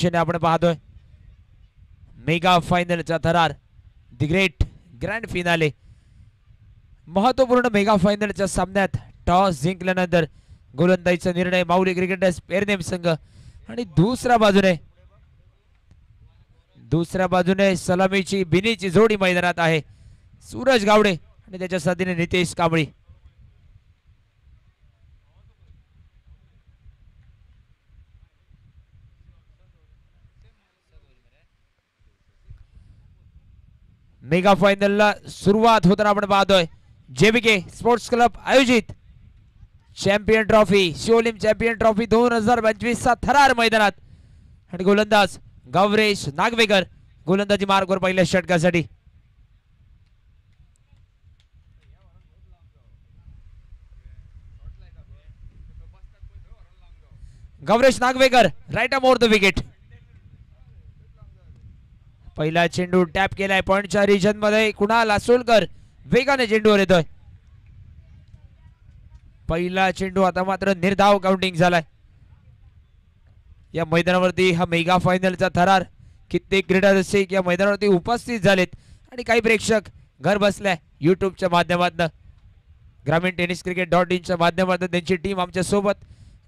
दिशेने आपण पाहतोय मेगा फायनलचा थरार, दी ग्रेट ग्रँड फिनाले। महत्वपूर्ण मेगा फायनलच्या सामन्यात टॉस जिंकल्यानंतर गोलंदाजीचा निर्णय माऊली क्रिकेटर्स पेरनेम संघ आणि दुसऱ्या बाजूने सलामीची बिनीची जोडी मैदानात आहे। सूरज गावडे आणि त्याच्या साथीने नितेश कांबळी। मेगा फायनलला सुरुवात होताना आपण पाहतोय जेबीके स्पोर्ट्स क्लब आयोजित champion trophy, Siolim champion trophy 2025 चा थरार मैदानात आणि गोलंदाज गौरेश नागवेकर गोलंदाजी मार्गवर पहिल्या षटकासाठी। Gauresh Nagvekar right arm over the wicket. पहिला चेंडू टॅप केलाय पॉइंटच्या रिजन मध्ये, कुणाल आसोलकर वेगाने चेंडूवर येतोय। पहिला चेंडू आता मात्र निर्धाव काउंटिंग झालाय। या मैदानावरती हा मेगा फायनलचा थरार कित्येक क्रीडा रसिक या मैदानावरती उपस्थित झालेत आणि काही प्रेक्षक घर बसल्या युट्यूबच्या माध्यमातून, ग्रामीण टेनिस क्रिकेट.in च्या माध्यमातून त्यांची टीम आमच्या सोबत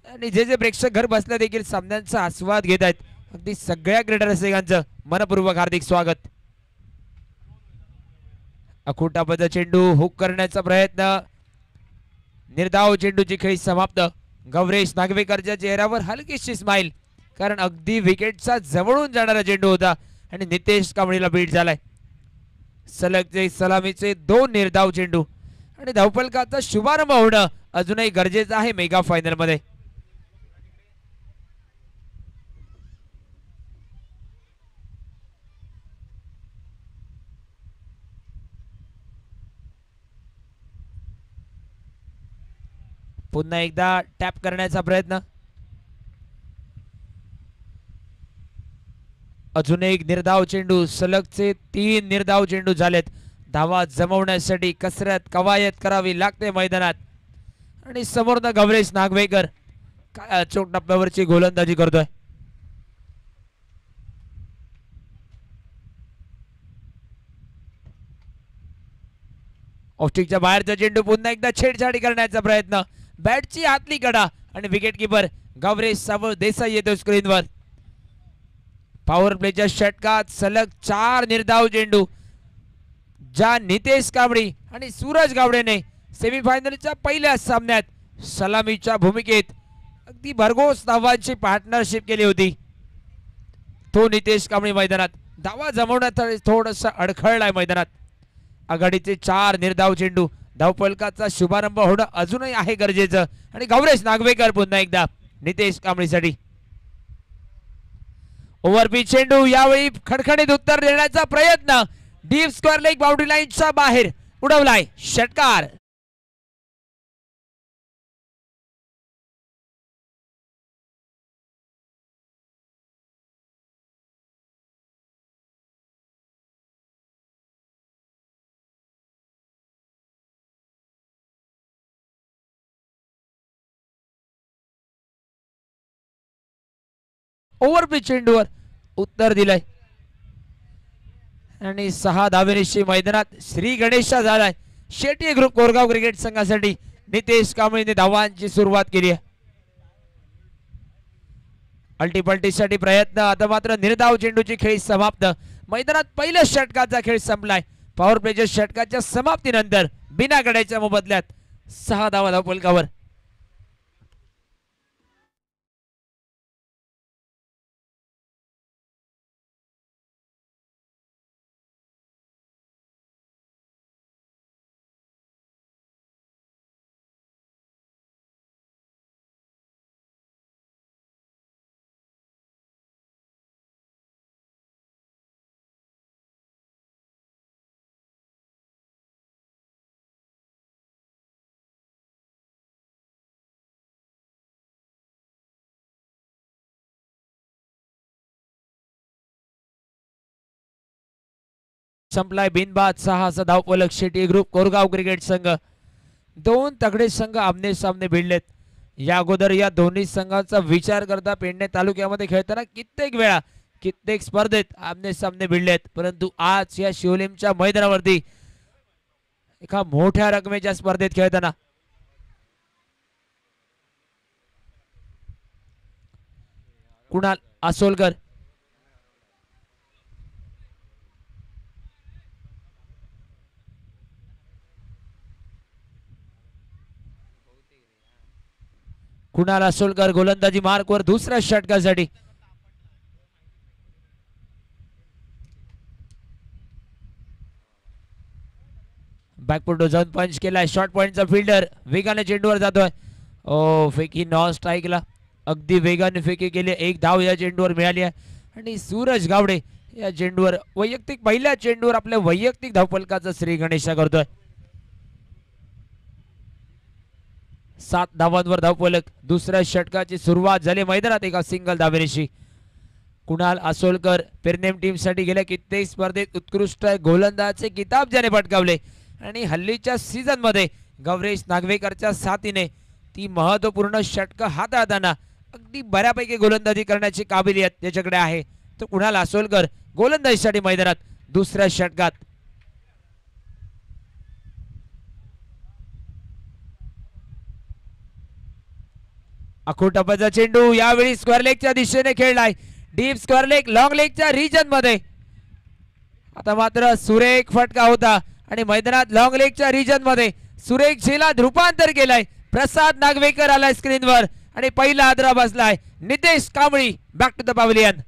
आणि जे प्रेक्षक घर बसल्या देखील सामन्यांचा आस्वाद घेत आहेत, अगदी सगळ्या क्रीडा रसिकांचं मनपूर्वक हार्दिक स्वागत। अकुटापचा चेंडू हुक करण्याचा प्रयत्न, निर्धाव चेंडूची खेळी समाप्त। गौरेश नागवेकरच्या चेहऱ्यावर हलकीशी स्माइल, कारण अगदी विकेटचा जवळून जाणारा चेंडू होता आणि नितेश कांबळीला बीट झालाय। सलगचे सलामीचे 2 निर्धाव चेंडू आणि धावफलकाचा शुभारंभ होणं अजूनही गरजेचं आहे मेगा फायनल मध्ये। पुन्हा एकदा टॅप करण्याचा प्रयत्न, अजून एक निर्धाव चेंडू, सलगचे 3 निर्धाव चेंडू झालेत। धावा जमवण्यासाठी कसरत कवायत करावी लागते मैदानात आणि समोरनं गौरेश नागवेकर काय अचूक टप्प्यावरची गोलंदाजी करतोय। ऑफस्टिकच्या बाहेरचा चेंडू, पुन्हा एकदा छेडछाडी करण्याचा प्रयत्न, बॅटची आतली कडा आणि विकेट किपर गौरेश सावळ देसाई येतो स्क्रीनवर। पॉवर प्लेच्या षटकात सलग 4 निर्धाव चेंडू, ज्या नितेश कांबळी आणि सूरज गावडेने सेमीफायनलच्या पहिल्या सामन्यात सलामीच्या भूमिकेत अगदी भरघोस धावांची पार्टनरशिप केली होती, तो नितेश कांबळी मैदानात धावा जमवण्यात थोडंसं अडखळलाय मैदानात। आघाडीचे 4 निर्धाव चेंडू, धावफलकाचा शुभारंभ होणं अजूनही आहे गरजेचं आणि गौरेश नागवेकर पुन्हा एकदा नितेश कांबळीसाठी। ओव्हरपिच चेंडू, यावेळी खणखणीत उत्तर देण्याचा प्रयत्न, डीप स्क्वेअर लेग बाउंड्री लाईनच्या बाहेर उडवलाय षटकार। ओव्हरपिच चेंडूवर उत्तर दिलंय आणि 6 धावेनिशी मैदानात श्री गणेशा झालाय। शेट्टी ग्रुप कोरगाव क्रिकेट संघासाठी नितेश कांबळीने धावांची सुरुवात केली आहे। अल्टीपल्टीसाठी प्रयत्न, आता मात्र निर्धाव चेंडूची खेळी समाप्त। मैदानात पहिल्या षटकाचा खेळ संपलाय। पॉवर प्लेच्या षटकाच्या समाप्तीनंतर बिना गड्याच्या मोबदल्यात 6 धावा धावफलकावर। संपलाय बिनबाद 6 असा धावफलक। शेट्टी ग्रुप कोरगाव क्रिकेट संघ, 2 तगडे संघ आमने सामने भिडलेत या अगोदर या दोन्ही संघाचा विचार करता पेडणे तालुक्यामध्ये खेळताना कित्येक वेळा कित्येक स्पर्धेत आमने सामने भिडले आहेत, परंतु आज या शिवलेमच्या मैदानावरती एका मोठ्या रकमेच्या स्पर्धेत खेळताना कुणाल आसोलकर कुणाल आसोलकर गोलंदाजी मार्कवर दुसऱ्या षटकासाठी बॅकफुट जाऊन पंच केलाय. शॉर्ट पॉइंटचा फिल्डर वेगाने चेंडूवर जातोय. ओ फेकी नॉन स्ट्राईकला अगदी वेगाने फेकी केली. एक धाव या चेंडूवर मिळाली आहे आणि सूरज गावडे या चेंडूवर वैयक्तिक पहिल्या चेंडूवर आपल्या वैयक्तिक धावफलकाचा श्री गणेशा करतोय. 7 धावांवर धावफलक. दुसऱ्या षटकाची सुरुवात झाली मैदानात एका सिंगल धावेशी. कुणाल आसोलकर पेरनेम टीम साठी गेल्या कित्येक स्पर्धेत उत्कृष्ट गोलंदाजचे किताब ज्याने पटकावले आणि हल्लीच्या सीझन मध्ये गौरेश नागवेकरच्या साथीने ती महत्वपूर्ण षटक हाताळताना अगदी बऱ्यापैकी गोलंदाजी करण्याची काबिलियत त्याच्याकडे आहे. तो कुणाल आसोलकर गोलंदाजीसाठी मैदानात दुसऱ्या षटकात. अखोटप्पाचा चेंडू यावेळी स्क्वेअर लेगच्या दिशेने खेळलाय. डीप स्क्वेअर लेग लॉंग लेगच्या रिजन मध्ये. आता मात्र सुरेख फटका होता आणि मैदानात लॉंग लेगच्या रिजन मध्ये सुरेख झेलात रूपांतर केलाय. प्रसाद नागवेकर आलाय स्क्रीनवर आणि पहिला आदरा बसलाय. Nitesh Kambli back to the pavilion.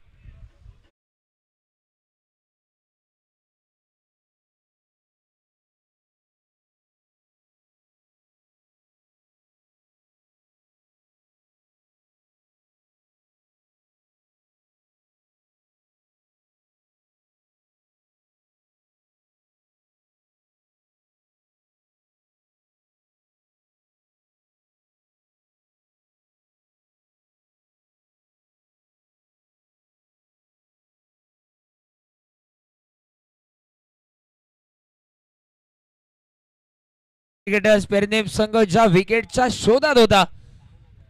Cricketers Pernem संघ ज्या विकेटच्या शोधात होता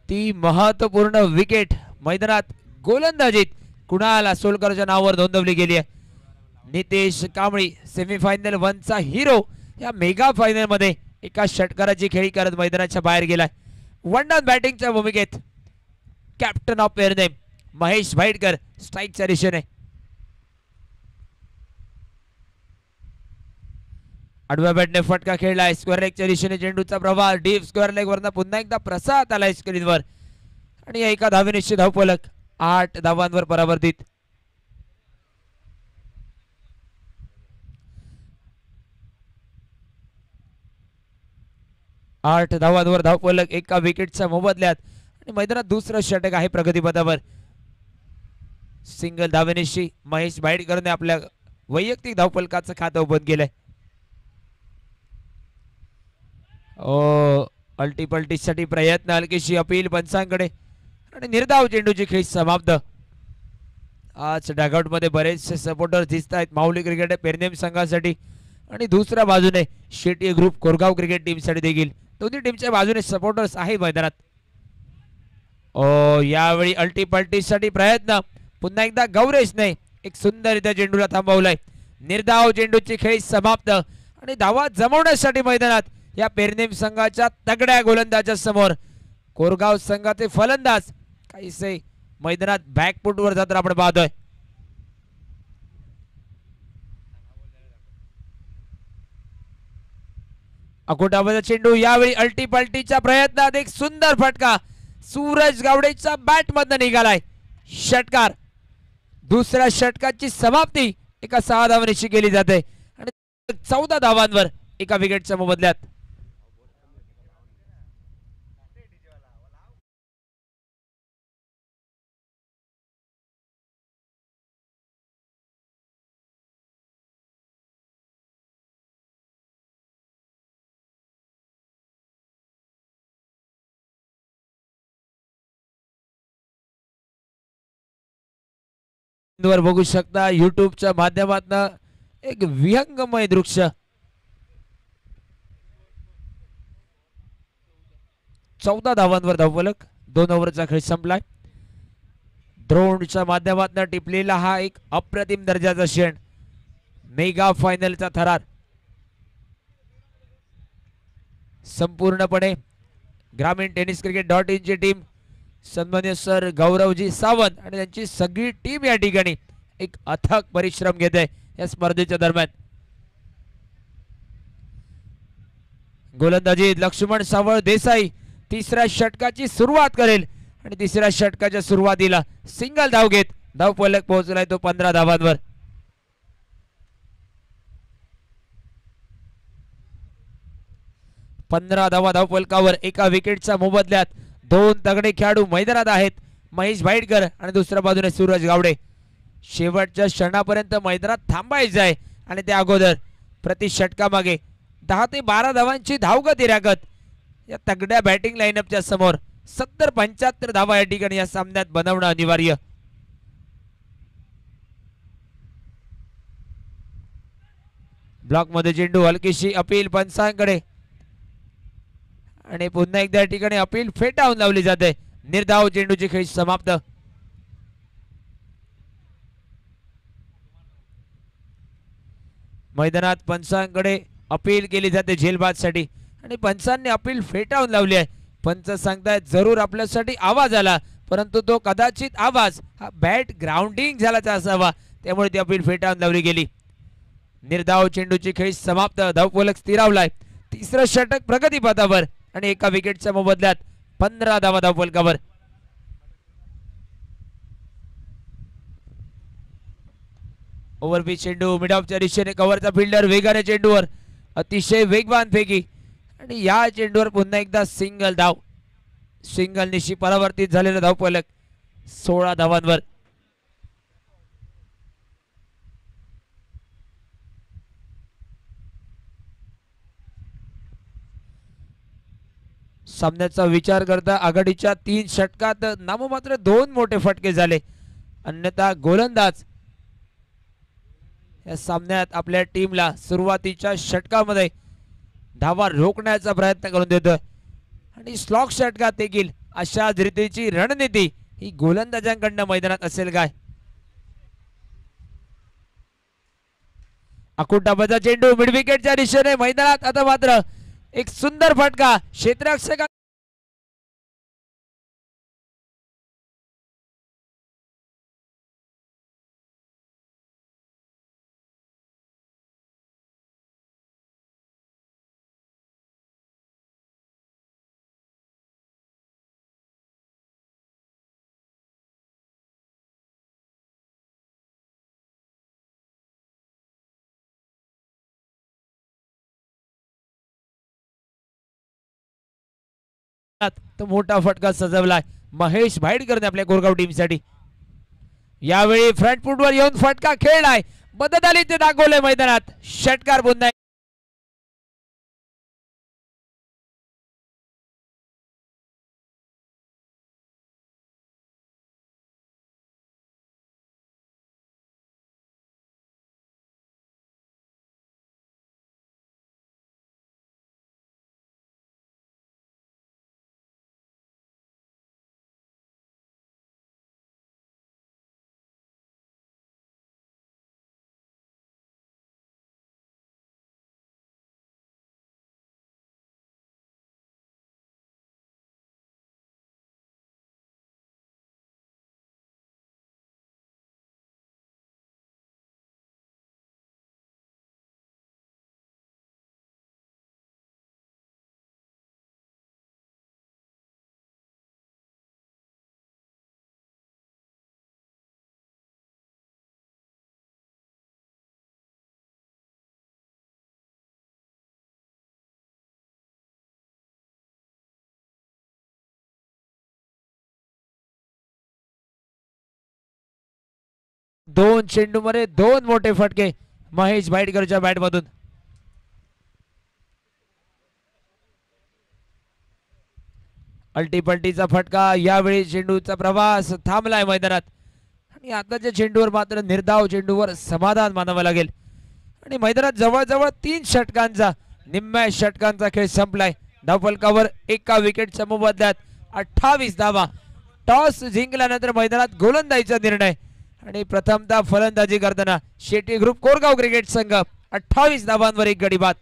ती महत्वपूर्ण विकेट मैदानात गोलंदाजीत कुणाल आसोलकरच्या नावावर नोंदवली गेली आहे. नितेश कांबळी सेमीफायनल 1 चा हिरो या मेगा फायनल मध्ये एका षटकाराची खेळी करत मैदानाच्या बाहेर गेलाय. वन डाऊन बॅटिंगच्या भूमिकेत कॅप्टन ऑफ पेरनेम महेश भाईटकर स्ट्राईकच्या दिशेने. आडव्या बॅटने फटका खेळलाय. स्क्वेअर लेगच्या दिशेने चेंडूचा प्रवाह. डीप स्क्वेअर लेग वरनं पुन्हा एकदा प्रसाद आलाय स्क्रीनवर आणि एका धावे निश्चित धावफलक. 8 धावांवर परावर्तित. आठ धावांवर धावफलक एका विकेटच्या मोबदल्यात आणि मैदानात दुसरं षटक आहे प्रगतीपथावर. सिंगल धावेनिशी महेश भाईटकरने आपल्या वैयक्तिक धावफलकाचं खातं ओपन केलंय. अल्टीपल्टीसाठी प्रयत्न. हलकीशी अपील पंचांकडे आणि निर्धाव चेंडूची खेच समाप्त. आज डगआउट मध्ये बरेचसे सपोर्टर दिसत आहेत माऊली क्रिकेट पेरनेम संघासाठी आणि दुसऱ्या बाजूने Shetty group Koregaon cricket team साठी देखील दोन्ही टीमच्या बाजूने सपोर्टर्स आहे मैदानात. यावेळी अल्टीपल्टीसाठी प्रयत्न. पुन्हा एकदा गौरेशने एक सुंदररित्या चेंडूला थांबवलाय. निर्धाव चेंडूची खेच समाप्त आणि धावा जमवण्यासाठी मैदानात या पेरनेम संघाच्या तगड्या गोलंदाजा समोर कोरगाव संघाचे फलंदाज काहीसे मैदानात बॅकफुटवर जाताना आपण पाहतोय. अकोटाचा चेंडू यावेळी अल्टीपल्टीच्या प्रयत्नात एक सुंदर फटका सूरज गावडेच्या बॅट मधनं निघालाय. षटकार. दुसऱ्या षटकाची समाप्ती एका 6 धावांनी केली जाते आणि 14 धावांवर एका विकेटच्या मोबदल्यात. वर बघू शकता युट्यूबच्या माध्यमातून एक विहंगमय दृश्य. 14 धावांवर धावफलक. 2 ओव्हरचा खेळ संपलाय. द्रोणच्या माध्यमातून टिपलेला हा एक अप्रतिम दर्जाचा क्षण. मेगा फायनलचा थरार संपूर्णपणे ग्रामीण टेनिस क्रिकेट .in ची टीम, सन्मान्य सर गौरवजी सावंत आणि त्यांची सगळी टीम या ठिकाणी एक अथक परिश्रम घेत आहे या स्पर्धेच्या दरम्यान. गोलंदाजी लक्ष्मण सावळ देसाई तिसऱ्या षटकाची सुरुवात करेल आणि तिसऱ्या षटकाच्या सुरुवातीला सिंगल धाव घेत धावफलक पोहोचलाय तो 15 धावांवर. धावा धावफलकावर. एका विकेटच्या मोबदल्यात 2 तगडे खेळाडू मैदानात आहेत, महेश भाईटकर आणि दुसऱ्या बाजूने सूरज गावडे. शेवटच्या क्षणापर्यंत मैदानात थांबायचं आहे आणि त्या अगोदर प्रति षटकामागे 10 ते 12 धावांची धावगती राखत या तगड्या बॅटिंग लाईनअपच्या समोर 70-75 धावा या ठिकाणी या सामन्यात बनवणं अनिवार्य. ब्लॉक मध्ये चेंडू, हलकीशी अपील पंचांकडे आणि पुन्हा एकदा या ठिकाणी अपील फेटाळून लावली जाते. निर्धाव चेंडूची खेळ समाप्त. मैदानात पंचांकडे अपील केली जाते झेलबादसाठी आणि पंचांनी अपील फेटाळून लावली आहे. पंच सांगतायत जरूर आपल्यासाठी आवाज आला, परंतु तो कदाचित आवाज हा बॅट ग्राउंडिंग झाल्याचा असावा, त्यामुळे ती अपील फेटाळून लावली गेली. निर्धाव चेंडूची खेळ समाप्त. धावफलक स्थिरावलाय. तिसरं षटक प्रगतीपथावर आणि एका विकेटच्या मोबदल्यात 15 धावा धावफलकावर. ओव्हरपिच चेंडू मिड ऑफच्या दिशेने कव्हरचा फिल्डर वेगाने चेंडूवर अतिशय वेगवान फेकी आणि या चेंडूवर पुन्हा एकदा सिंगल धाव. सिंगल निशी परावर्तित झालेला धावफलक 16 धावांवर. सामन्याचा विचार करता आघाडीच्या 3 षटकात नाममात्र 2 मोठे फटके झाले, अन्यथा गोलंदाज या सामन्यात आपल्या टीमला सुरुवातीच्या षटकामध्ये धावा रोखण्याचा प्रयत्न करून देतोय आणि स्लॉक षटकात देखील अशाच रीतीची रणनीती ही गोलंदाजांकडून मैदानात असेल काय. अकुटाबाचा चेंडू मिड विकेटच्या दिशेने मैदानात. आता मात्र एक सुंदर फटका क्षेत्ररक्षक तो मोठा फटका सजवलाय महेश भाईटकरने आपल्या कोरगाव टीमसाठी. यावेळी फ्रंट फुटवर येऊन फटका खेळलाय, मदत आली ते दाखवले मैदानात. षटकार पुन्हा दोन चेंडू मध्ये 2 मोठे फटके महेश भाईटकरच्या बॅट मधून. अल्टीपल्टीचा फटका. यावेळी चेंडूचा प्रवास थांबलाय मैदानात आणि आताच्या चेंडूवर मात्र निर्धाव चेंडूवर समाधान मानावं लागेल आणि मैदानात जवळजवळ 3 षटकांचा निम्म्या षटकांचा खेळ संपलाय. धावफलकावर एका विकेटच्या मोबदल्यात 28 धावा. टॉस जिंकल्यानंतर मैदानात गोलंदाजीचा निर्णय आणि प्रथमतः फलंदाजी करताना शेट्टी ग्रुप कोरगाव क्रिकेट संघ 28 धावांवर एक गडी बाद.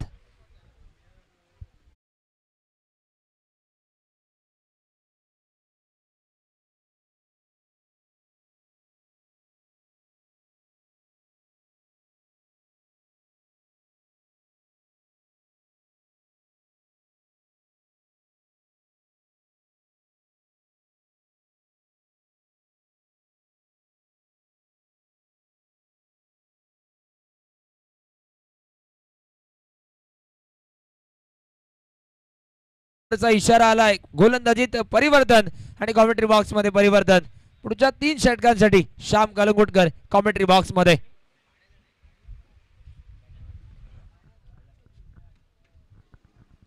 इशारा आलाय. गोलंदाजीत परिवर्तन आणि कॉमेंट्री बॉक्स मध्ये परिवर्तन. पुढच्या 3 षटकांसाठी श्याम कलंगुटकर कॉमेंट्री बॉक्स मध्ये.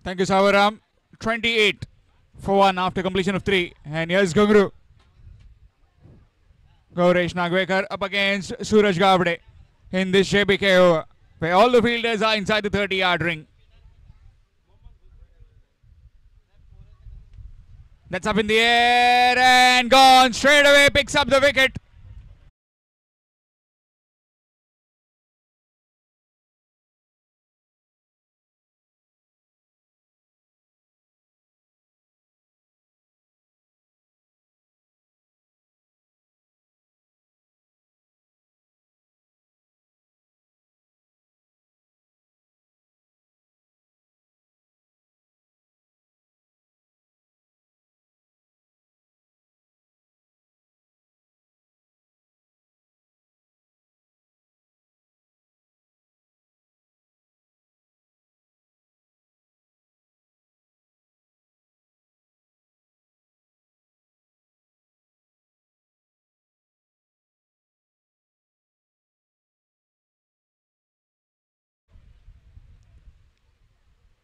Thank you, Savaram. 28 for 1 after completion of 3. And here's Gungru. Gaurish Nagwekar up against Suraj Gavde in this JBK over, where all the fielders are inside the 30-yard ring. That's up in the air and gone straight away, picks up the wicket.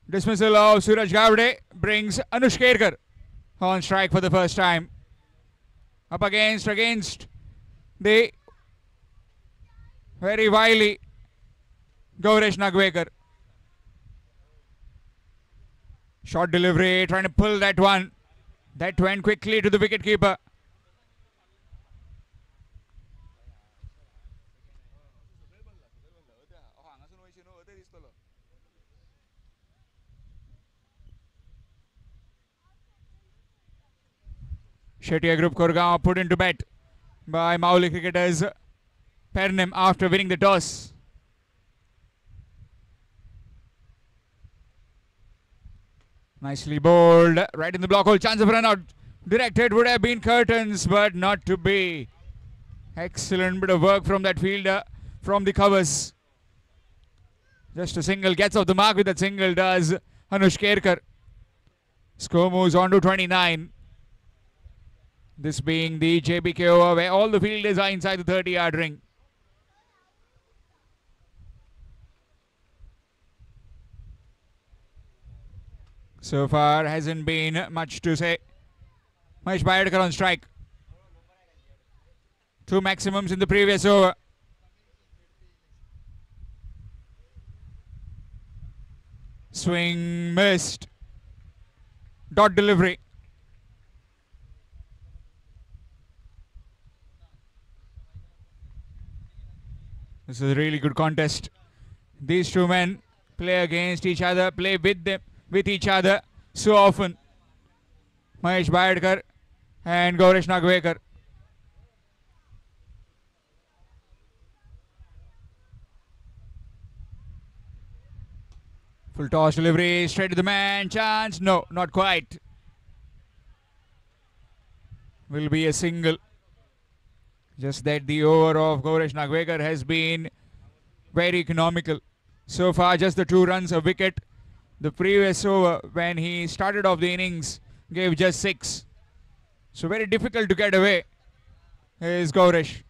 Dismissal of Suraj Gavde brings Anush Kerkar on strike for the first time. Up against the very wily Gaurish Nagwekar. Short delivery, trying to pull that one. That went quickly to the wicketkeeper. Shettiya Group Koregaon put into bat by Mauli cricketers Pernem after winning the toss. Nicely bowled, right in the block hole, chance of run out. Directed would have been curtains, but not to be. Excellent bit of work from that fielder from the covers. Just a single, gets off the mark with that single, does Anush Kerkar. Score moves on to 29. This being the JBK over, where all the fielders are inside the 30-yard ring. So far hasn't been much to say. Mahesh Bayadkar on strike. 2 maximums in the previous over. Swing missed. Dot delivery. This is a really good contest. These two men play against each other, play with each other so often. Mahesh Bayadkar and Gaurish Nagwekar. Full toss delivery, straight to the man, chance, no, not quite. Will be a single. Just that the over of Gaurish Nagwekar has been very economical. So far, just the 2 runs, a wicket. The previous over, when he started off the innings, gave just 6. So very difficult to get away is Gaurish.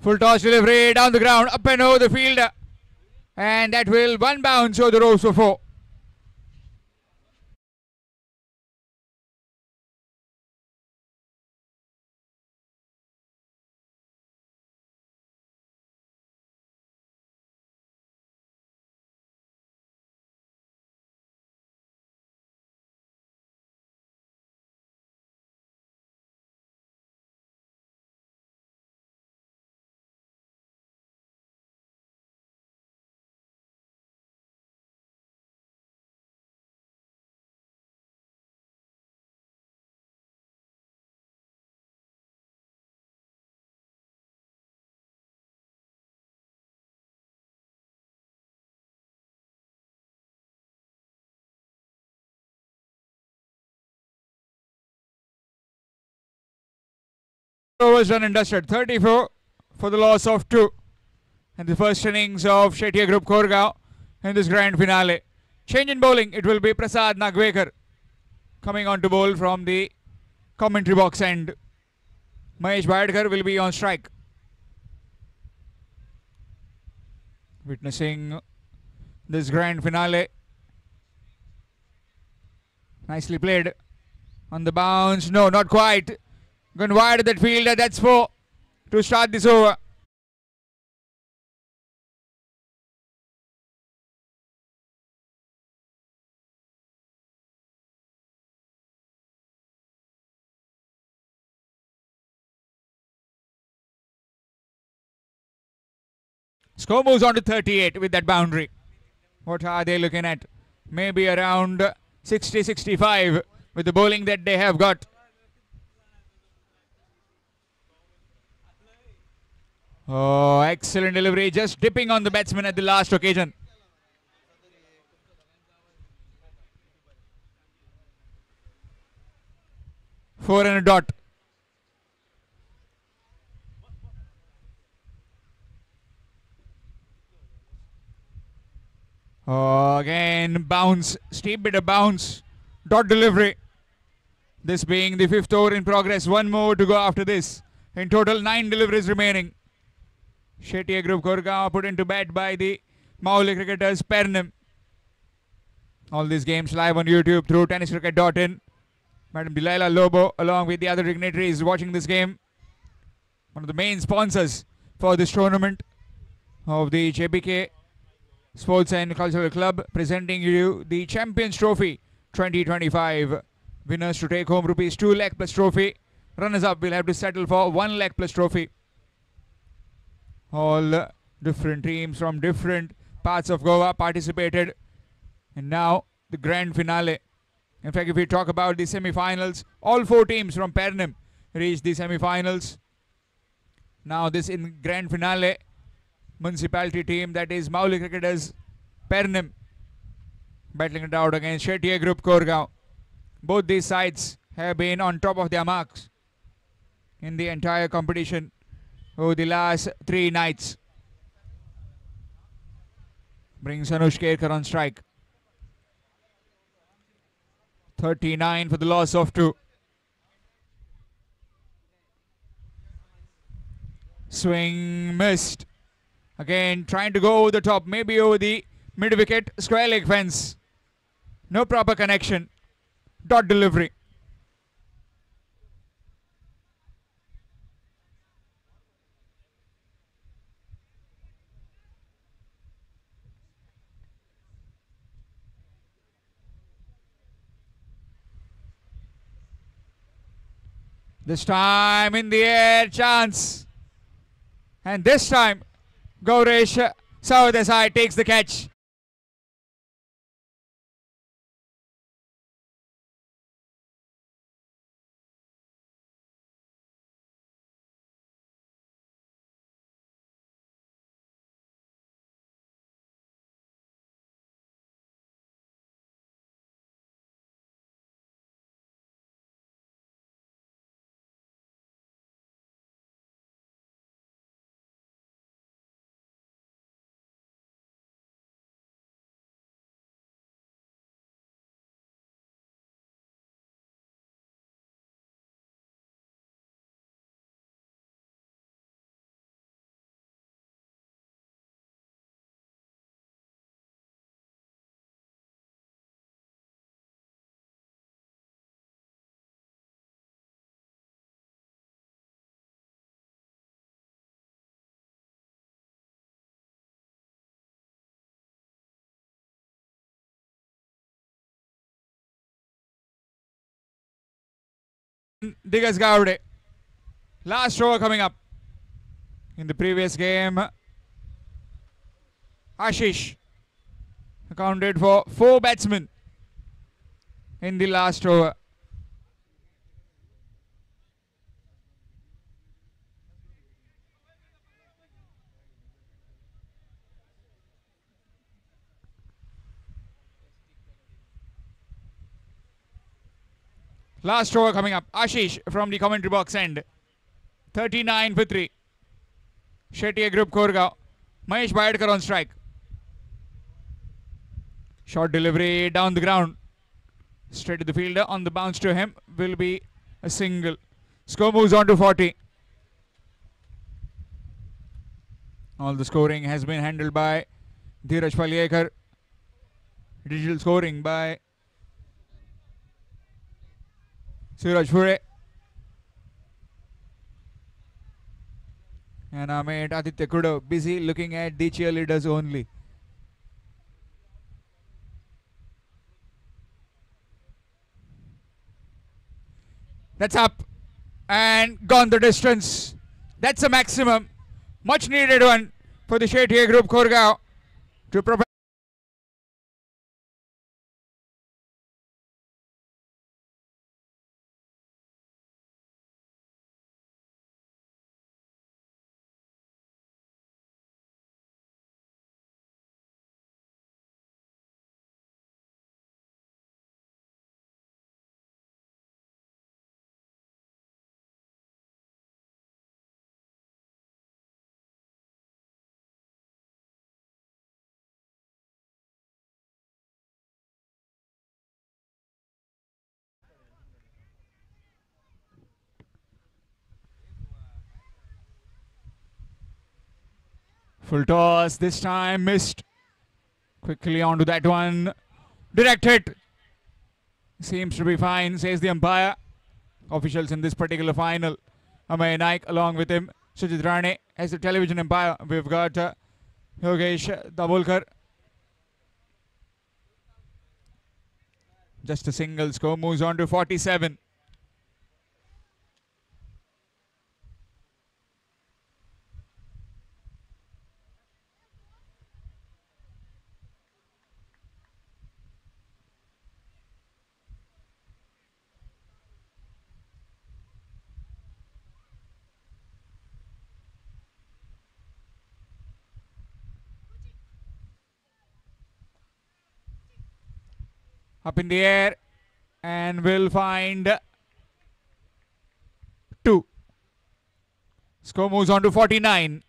Full toss delivery down the ground, up and over the fielder. And that will one bounce over the ropes for 4. overs done and dusted. 34 for the loss of 2. And the first innings of Shettier Group Koregaon in this grand finale. Change in bowling. It will be Prasad Nagwekar coming on to bowl from the commentary box end. Mahesh Bayadkar will be on strike. Witnessing this grand finale. Nicely played. On the bounce. No, not quite. Gone wide at that fielder. That's 4 to start this over. Score moves on to 38 with that boundary. What are they looking at? Maybe around 60-65 with the bowling that they have got. Oh, excellent delivery. Just dipping on the batsman at the last occasion. Four and a dot. Oh, again bounce, steep bit of bounce, dot delivery. This being the 5th over in progress. One more to go after this. In total, 9 deliveries remaining. Shettier Group Koregaon put into bat by the Mauli Cricketers Pernem. All these games live on YouTube through tenniscricket.in. Madam Delilah Lobo along with the other dignitaries watching this game. One of the main sponsors for this tournament of the JBK Sports and Cultural Club, presenting you the Champions Trophy 2025. Winners to take home rupees 2 lakh plus trophy. Runners up will have to settle for 1 lakh plus trophy. All different teams from different parts of Goa participated. And now the grand finale. In fact, if we talk about the semi-finals, all 4 teams from Pernem reached the semi-finals. Now this in grand finale, municipality team, that is Mauli Cricketers Pernem, battling it out against Shettier Group Koregaon. Both these sides have been on top of their marks in the entire competition over the last 3 nights. Brings Anush Kerkar on strike. 39 for the loss of 2. Swing missed. Again trying to go over the top, maybe over the mid-wicket square leg fence. No proper connection. Dot delivery. This time in the air, chance. And this time, Gaurish Sawadesai takes the catch. Digas Gowde. Last over coming up. In the previous game, Ashish accounted for 4 batsmen in the last over. Last over coming up. Ashish from the commentary box end. 39 for 3. Shetty Group Koregaon. Mahesh Bayadkar on strike. Short delivery down the ground. Straight to the fielder. On the bounce to him will be a single. Score moves on to 40. All the scoring has been handled by Dheeraj Palyekar. Digital scoring by Suraj Pure. And our mate Aditya Kudo busy looking at the cheerleaders only. That's up and gone the distance. That's a maximum. Much needed one for the Shetty Group Koregaon to prepare. Full toss, this time missed. Quickly onto that one. Direct hit. Seems to be fine, says the umpire. Officials in this particular final. Amay Naik along with him. Sujit Rane as the television umpire. We've got Yogesh Dabholkar. Just a single. Score moves on to 47. Up in the air and will find 2. Score moves on to 49.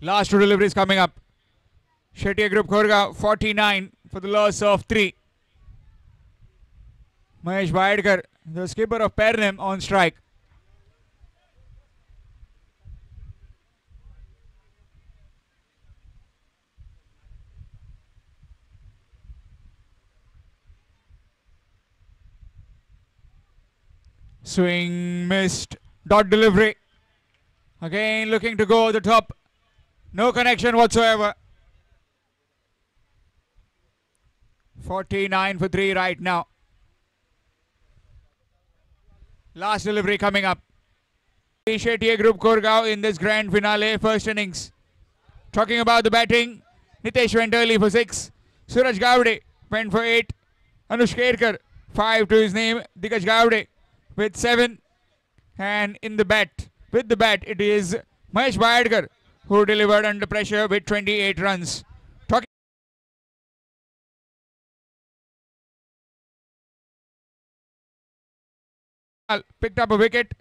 Last 2 deliveries coming up. Shetty Group Koregaon 49 for the loss of 3. Mahesh Bayadkar, the skipper of Pernem, on strike. Swing missed. Dot delivery. Again looking to go over the top. No connection whatsoever. 49 for 3 right now. Last delivery coming up. Shetty Group Koregaon in this grand finale first innings. Talking about the batting, Nitesh went early for 6. Suraj Gavde went for 8. Anush Kerkar 5 to his name. Digaj Gavde with 7. And in the bat, with the bat, it is Mahesh Bayadkar who delivered under pressure with 28 runs. Picked up a wicket,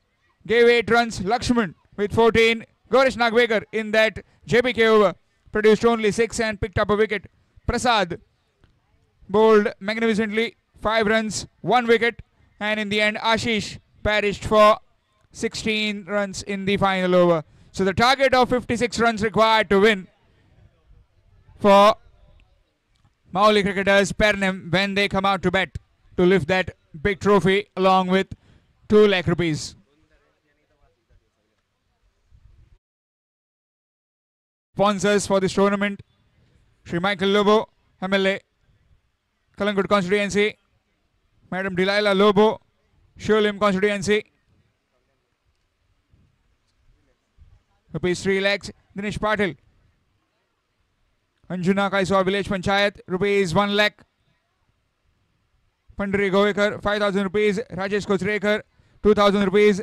gave 8 runs. Lakshman with 14. Gaurish Nagvekar in that JBK over produced only 6 and picked up a wicket. Prasad bowled magnificently, 5 runs, 1 wicket, and in the end Ashish perished for 16 runs in the final over. So the target of 56 runs required to win for Mauli cricketers Pernem when they come out to bat to lift that big trophy along with 2 lakh rupees. Sponsors for this tournament: Shri Michael Lobo, MLA, Kalangut constituency; Madam Delilah Lobo, Sholim constituency. Rupees 3 lakhs, Dinesh Patil, Anjuna Kaiswa Village Panchayat, rupees 1 lakh. Pandri Govekar, 5,000 rupees. Rajesh Kochrekar, 2,000 rupees.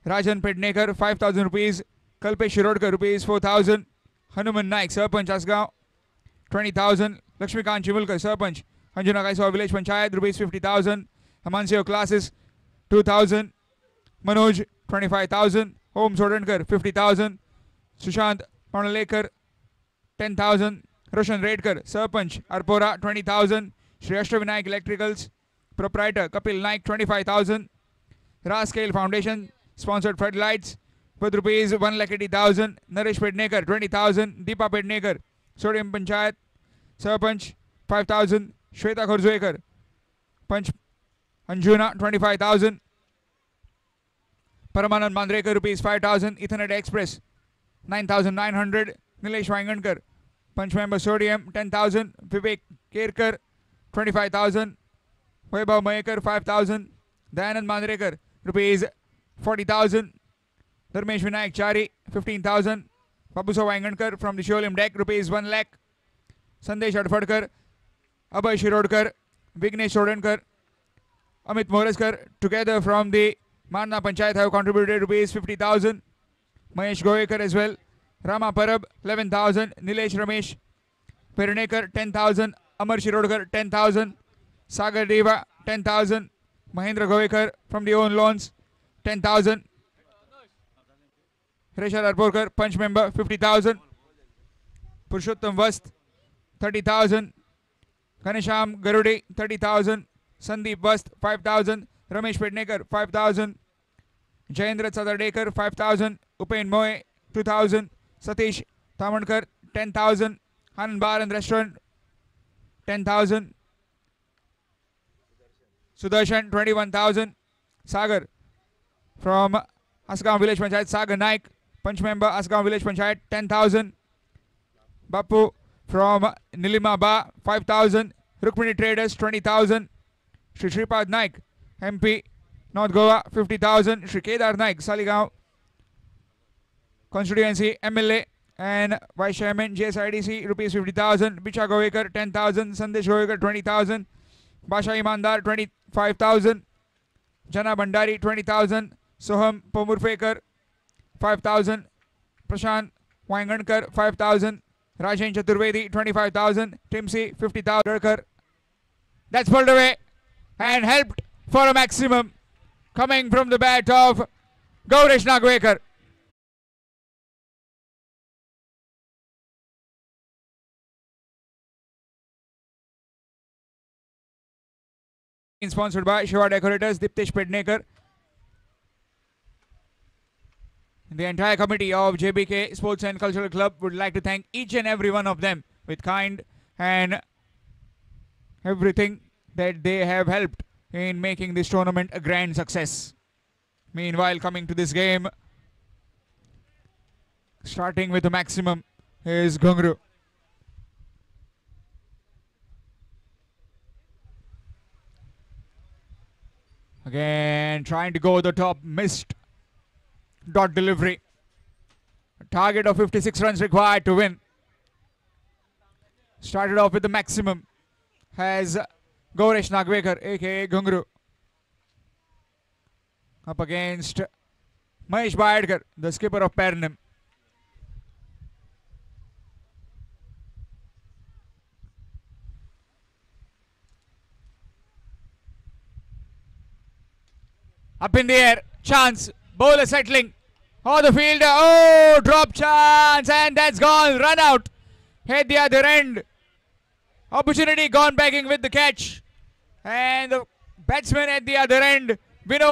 Rajan Pednekar 5,000 rupees. Kalpesh Shirodkar rupees 4,000. Hanuman Naik Sarpanch Asgaon 20,000. Lakshmikant Chimulkar Sarpanch Anjuna Kaiswa Village Panchayat rupees 50,000. Amansio Classes 2,000. Manoj 25,000. Om Sodankar 50,000. Sushant Panalekar 10,000. Roshan Redkar Sarpanch Arpora 20,000. Shri Ashtavinayak Electricals Proprietor Kapil Naik 25,000. Rascale Foundation sponsored floodlights with rupees 1,80,000. Naresh Pednekar 20,000. Deepa Pednekar Sodium Panchayat Sarpanch 5,000. Shweta Khurzoekar Panch Anjuna 25,000. Paramanand Mandrekar rupees 5,000. Ethernet Express 9,900. Nilesh Wangankar Punch member Sodium 10,000. Vivek Kerkar 25,000. Vaibhav Mayekar 5,000. Dayanand Mandrekar rupees 40,000. Dharmesh Vinayak Chari 15,000. Babusa Wangankar from the Shiolim deck rupees 1 lakh. Sandesh Adfadkar, Abhay Shirodkar, Vignesh Sodankar, Amit Moraskar together from the Manna Panchayat have contributed rupees 50,000. Mahesh Goekar as well. Rama Parab 11,000. Nilesh Ramesh Pernekar 10,000. Amar Shirodkar 10,000. Sagar Deva 10,000. Mahendra Goekar from the own loans 10,000. Reshar Arporkar punch member 50,000. Purushottam Vast 30,000. Kanisham Garudi 30,000. Sandeep Vast 5,000. Ramesh Pednekar 5,000. Jayendra Sadardekar 5,000. Upen Moe 2,000. Satish Tamankar 10,000. Anand Bar and Restaurant 10,000. Sudarshan 21,000. Sagar from Asgaon Village Panchayat Sagar Naik punch member Asgaon Village Panchayat 10,000. Bapu from Nilima Ba 5,000. Rukmini Traders 20,000. Shri Shripad Naik MP North Goa 50,000. Shri Kedar Naik Saligaon Constituency MLA and Vice Chairman JSIDC rupees 50,000. Bicha Govekar 10,000. Sandesh Govekar 20,000. Basha Imandar 25,000. Jana Bandari 20,000. Soham Pomurfekar 5,000. Prashant Wangankar 5,000. Rajen Chaturvedi 25,000. Timsi 50,000. That's pulled away and helped for a maximum coming from the bat of Gaurish Nagwekar. Sponsored by Shiva Decorators, Diptesh Pednekar. The entire committee of JBK Sports and Cultural Club would like to thank each and every one of them with kind and everything that they have helped in making this tournament a grand success. Meanwhile, coming to this game, starting with the maximum is Gungru. Again, trying to go the top, missed. Dot delivery. A target of 56 runs required to win. Started off with the maximum. Has Gaurish Nagwekar, aka Gungru. Up against Mahesh Bayadkar, the skipper of Pernam. Up in the air, chance, bowler settling. Oh, the fielder, oh, drop chance, and that's gone, run out. Hit the other end. Opportunity gone begging with the catch. And the batsman at the other end, Vinod.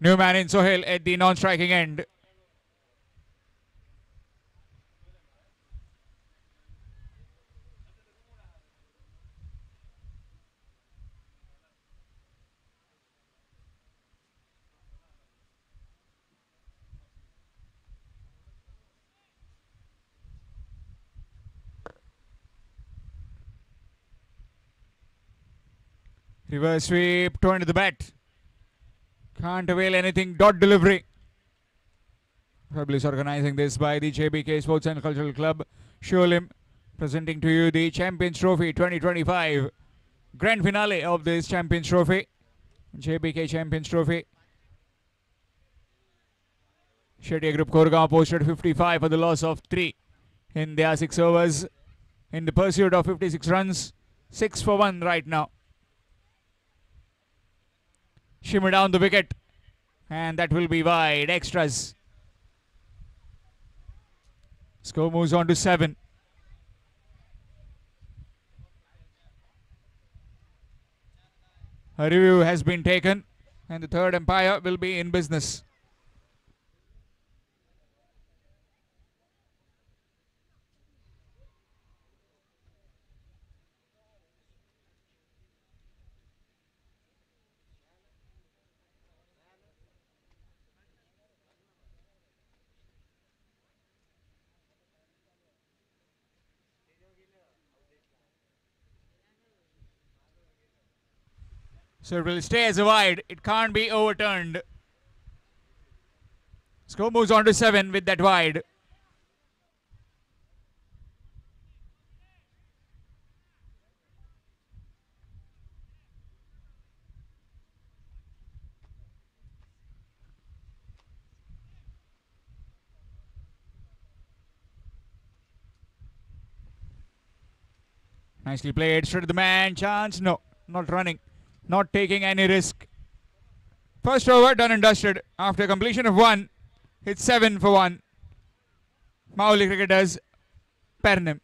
New man in Sohail at the non-striking end. Reverse sweep, toe into the bat. Can't avail anything. Dot delivery. Fabulous organizing this by the JBK Sports and Cultural Club, Sholim, presenting to you the Champions Trophy 2025 grand finale of this Champions Trophy. JBK Champions Trophy. Shetty Group Koregaon posted 55 for the loss of 3 in their 6 overs in the pursuit of 56 runs. 6 for 1 right now. Shimmer down the wicket, and that will be wide. Extras. Score moves on to 7. A review has been taken, and the third umpire will be in business. So it will stay as a wide. It can't be overturned. Score moves on to 7 with that wide. Nicely played. Straight to the man. Chance. No, not running. Not taking any risk. First over done and dusted. After completion of 1, it's 7 for 1. Mauli Cricketers, Pernim.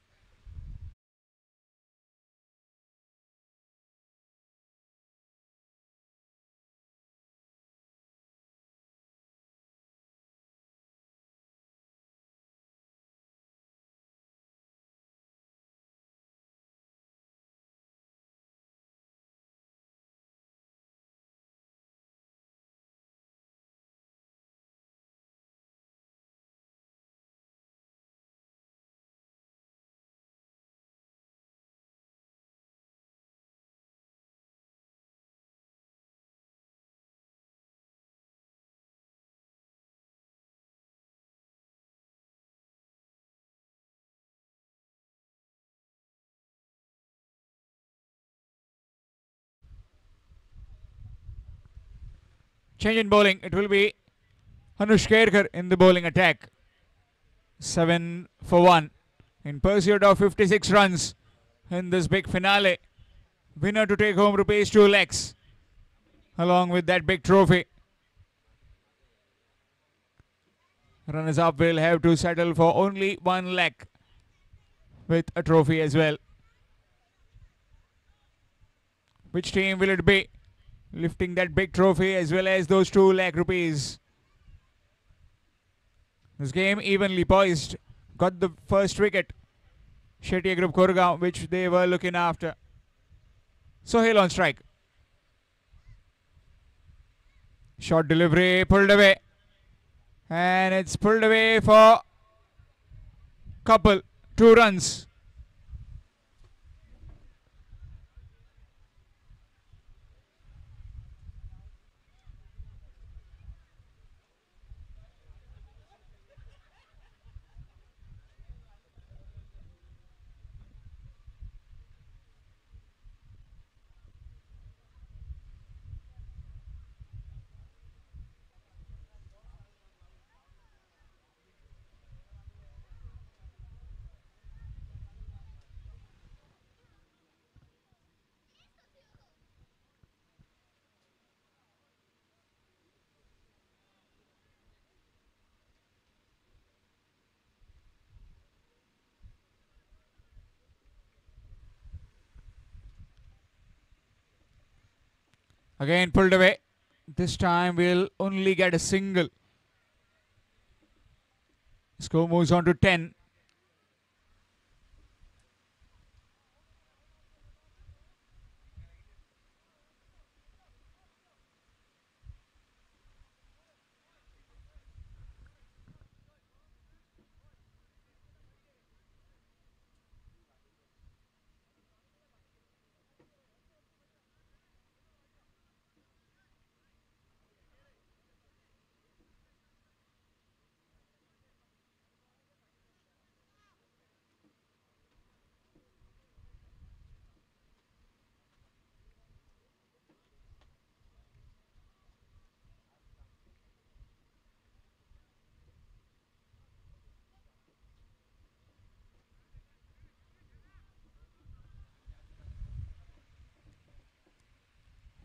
Change in bowling. It will be Anush Kerkar in the bowling attack. 7 for 1 in pursuit of 56 runs in this big finale. Winner to take home rupees 2 lakhs along with that big trophy. Runners up will have to settle for only 1 lakh with a trophy as well. Which team will it be lifting that big trophy as well as those 2 lakh rupees? This game evenly poised. Got the first wicket. Shetty Group Koregaon, which they were looking after. Sohail on strike. Short delivery pulled away. And it's pulled away for couple. 2 runs. Again pulled away. this time will only get a single. Score moves on to 10.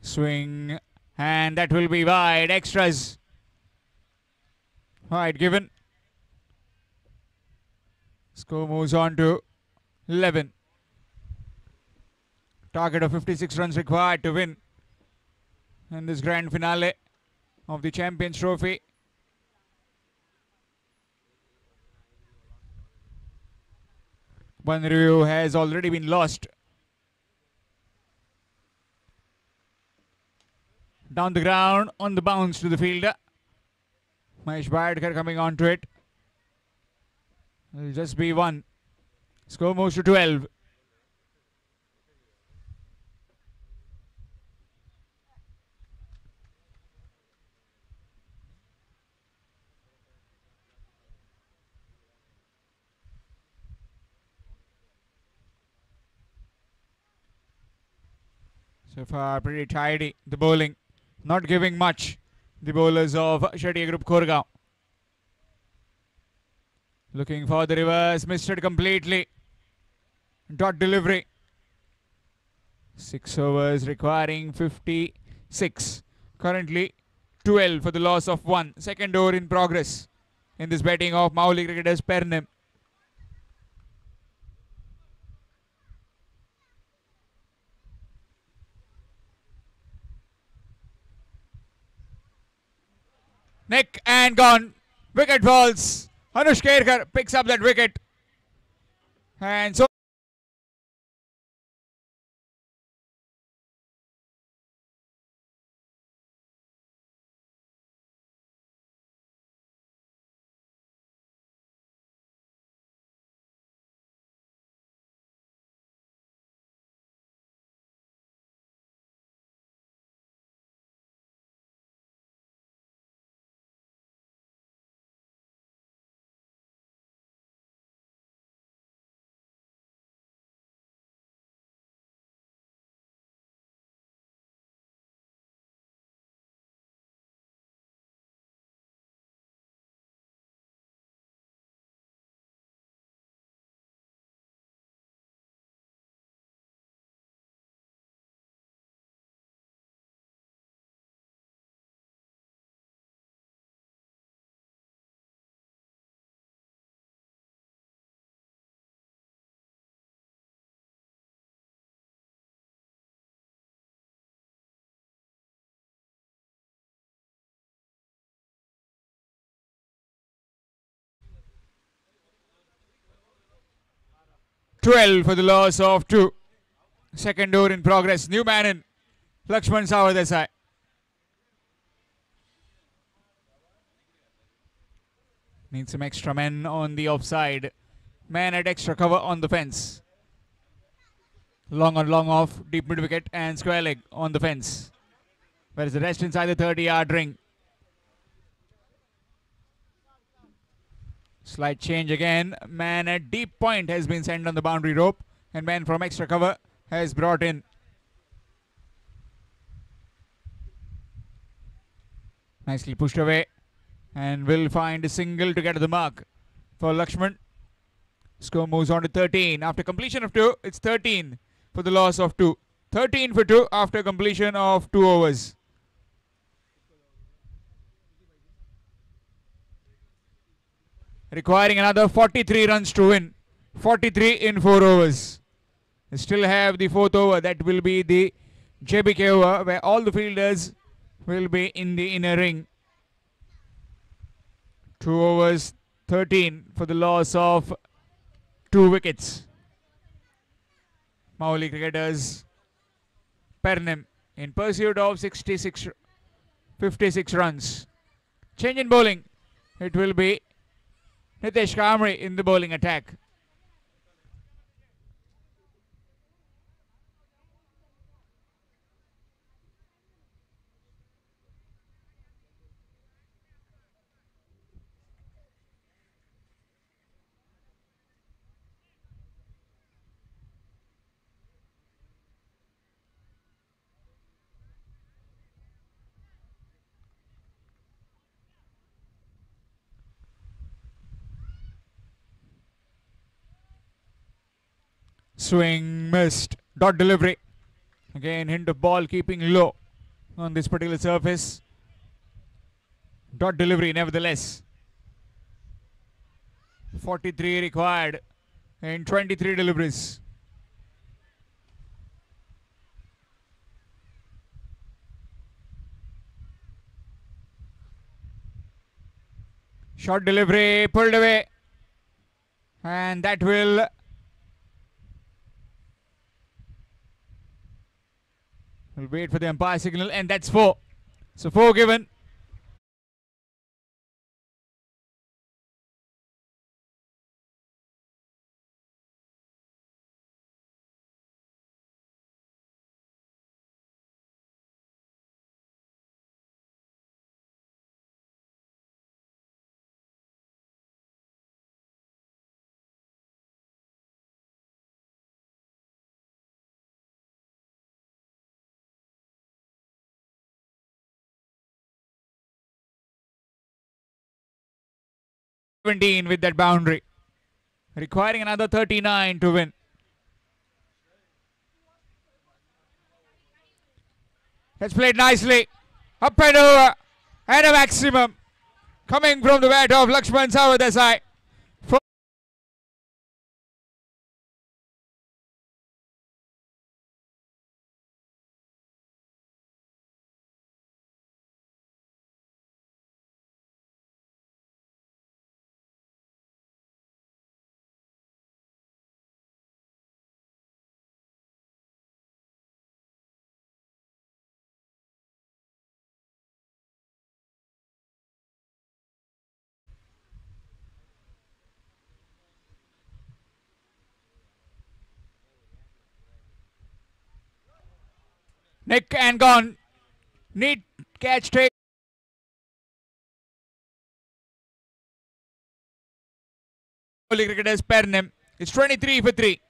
Swing, and that will be wide. Extras. Wide given. Score moves on to 11. Target of 56 runs required to win in this grand finale of the Champions Trophy. One review has already been lost. Down the ground, on the bounce to the fielder. Mahesh Bhadkar coming on to it. It'll just be one. Score moves to 12. So far, pretty tidy, the bowling. Not giving much, the bowlers of Shetty Group Koregaon. Looking for the reverse, missed it completely. Dot delivery. 6 overs requiring 56. Currently 12 for the loss of 1. Second over in progress in this batting of Mauli Cricketers Pernem. Neck and gone. Wicket falls. Anush Kerkar picks up that wicket. And so .12 for the loss of 2. Second over in progress. New man in. Lakshman Sawadesai. Needs some extra men on the offside. Man at extra cover on the fence. Long on, long off. Deep mid wicket and square leg on the fence. Whereas the rest inside the 30-yard ring. Slight change again. Man at deep point has been sent on the boundary rope. And man from extra cover has brought in. Nicely pushed away. And will find a single to get to the mark for Lakshman. Score moves on to 13. After completion of 2, it's 13 for the loss of 2. 13 for 2 after completion of 2 overs. Requiring another 43 runs to win. 43 in 4 overs. They still have the 4th over. That will be the JBK over, where all the fielders will be in the inner ring. 2 overs, 13 for the loss of 2 wickets. Mauli cricketers Pernem in pursuit of 56 runs. Change in bowling. It will be Nitesh Kamri in the bowling attack. Swing missed. Dot delivery. Again, hint of ball keeping low on this particular surface. Dot delivery nevertheless. 43 required in 23 deliveries. Short delivery pulled away. And that will we'll wait for the umpire signal, and that's 4. So 4 given. With that boundary, requiring another 39 to win. That's played nicely, up and over, and a maximum coming from the bat of Lakshman Sawadesai. Nick and gone. Neat catch take. Cricketers Pernem. It's 23 for 3.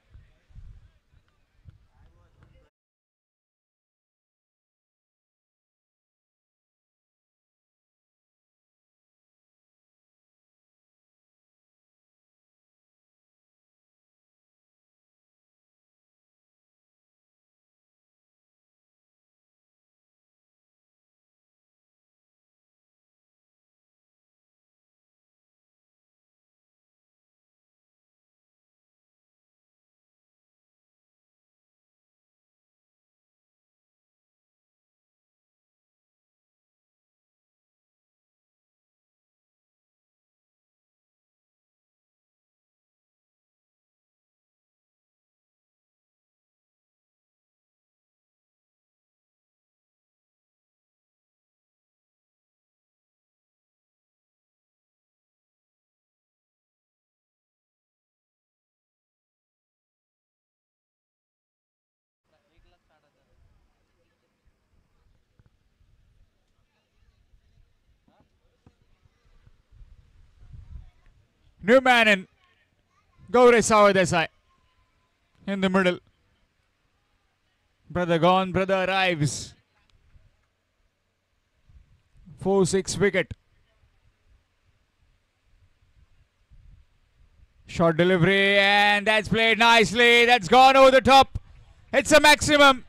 New man in Gauri Sawadesai in the middle. Brother gone, brother arrives. 4-6 wicket. Short delivery, and that's played nicely. That's gone over the top. It's a maximum.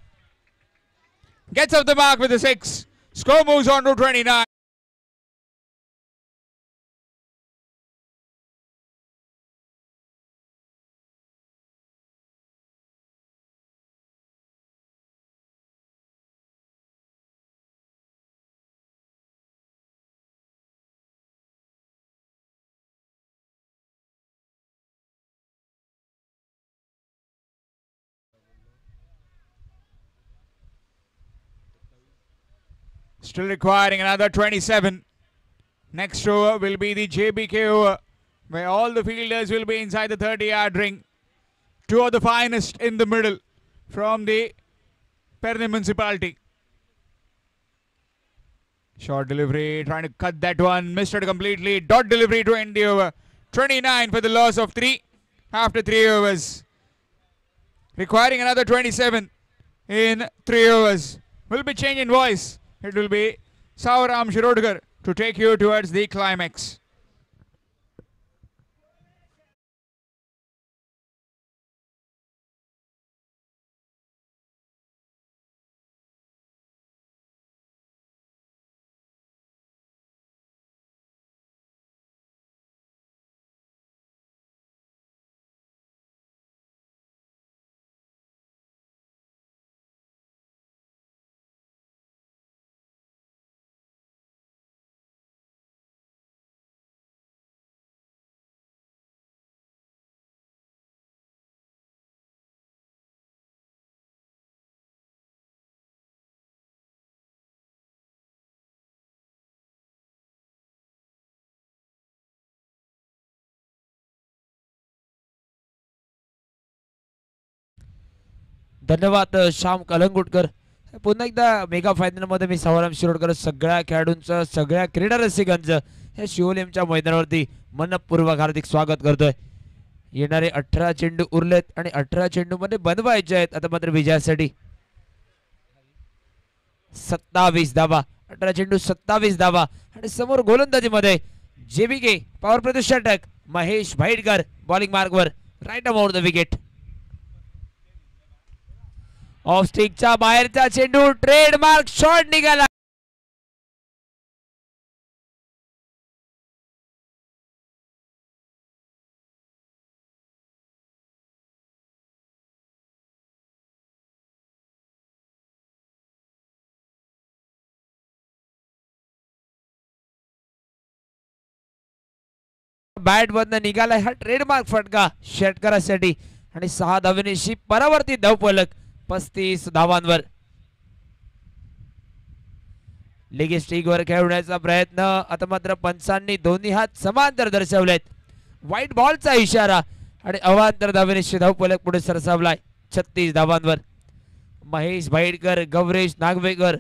Gets off the mark with a 6. Score moves on to 29. Still requiring another 27. Next over will be the JBK over, where all the fielders will be inside the 30-yard ring. Two of the finest in the middle from the Perne municipality. Short delivery, trying to cut that one, missed it completely. Dot delivery to end the over. 29 for the loss of 3 after 3 overs. Requiring another 27 in 3 overs. Will be change in voice. It will be Sauram Shirodkar to take you towards the climax. धन्यवाद श्याम कलंगुटकर. पुन्हा एकदा mega फायनलमध्ये मी सवाराम शिरोडकर सगळ्या खेळाडूंचं सगळ्या क्रीडा रसिकांचं या शिवोलेमच्या मैदानावरती मनपूर्वक हार्दिक स्वागत करतोय. येणारे 18 चेंडू उरलेत आणि 18 चेंडू मध्ये बनवायचे आहेत आता मात्र विजयासाठी. 27 धावा, 18 चेंडू 27 धावा आणि समोर गोलंदाजीमध्ये जेबीके पॉवर प्ले षटक महेश भाईडकर बॉलिंग मार्कवर right about the wicket. Off स्टिकच्या बाहेरचा चेंडू ट्रेडमार्क शॉट निघाला. बॅट मधनं निघाला हा ट्रेडमार्क फटका षटकारासाठी आणि 6 धावेनिशी परावर्तित धावफलक 35 धावांवर. लेग स्टिकवर खेळवण्याचा प्रयत्न आता मात्र पंचांनी दोन्ही हात समांतर दर्शवलेत. व्हाईट बॉलचा इशारा आणि अवांतर धावेनिशी धावफलक पुढे सरसावलाय 36 धावांवर. महेश भाईडकर, गौरेश नागवेकर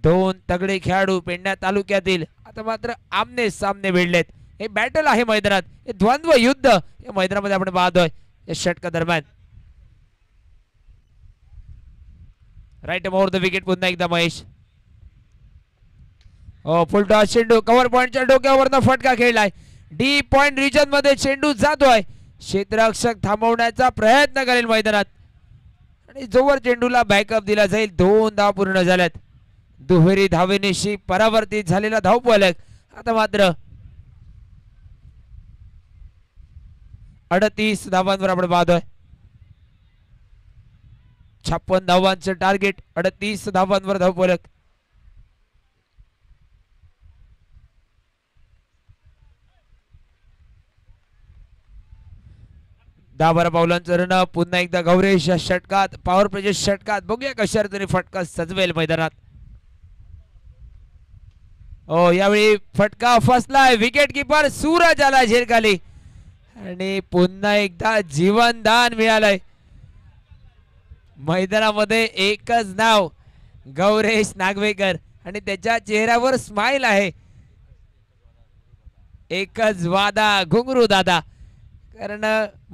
दोन तगडे खेळाडू पेडणे तालुक्यातील आता मात्र आमने सामने भिडलेत. हे बॅटल आहे मैदानात, हे द्वंद्व युद्ध या मैदानामध्ये आपण पाहतोय या षटका दरम्यान. राईट ओव्हर द विकेट पुन्हा एकदा महेश. फुल टॉस चेंडू कव्हर पॉइंटच्या डोक्यावरनं फटका खेळलाय. डी पॉइंट रिजन मध्ये चेंडू जातोय. क्षेत्ररक्षक थांबवण्याचा प्रयत्न करेल मैदानात आणि जोवर चेंडूला बॅकअप दिला जाईल. 2 धावा पूर्ण झाल्यात. दुहेरी धावेनिशी परावर्तित झालेला धावफलक आता मात्र 38 धावांवर आपण पाहतोय. 56 धावांचं टार्गेट, 38 धावांवर धावफलक. दहा 12 पावलांचं रन. पुन्हा एकदा गौरेश या षटकात पॉवर प्लेच्या षटकात बघूया कशा रीतीने फटका सजवेल मैदानात. यावेळी फटका फसलाय. विकेट किपर सूरज आला झेलखाली आणि पुन्हा एकदा जीवनदान मिळालंय. मैदानामध्ये एकच नाव गौरेश नागवेकर आणि त्याच्या चेहऱ्यावर स्माइल आहे. एकच वादा घुंगरू दादा. कारण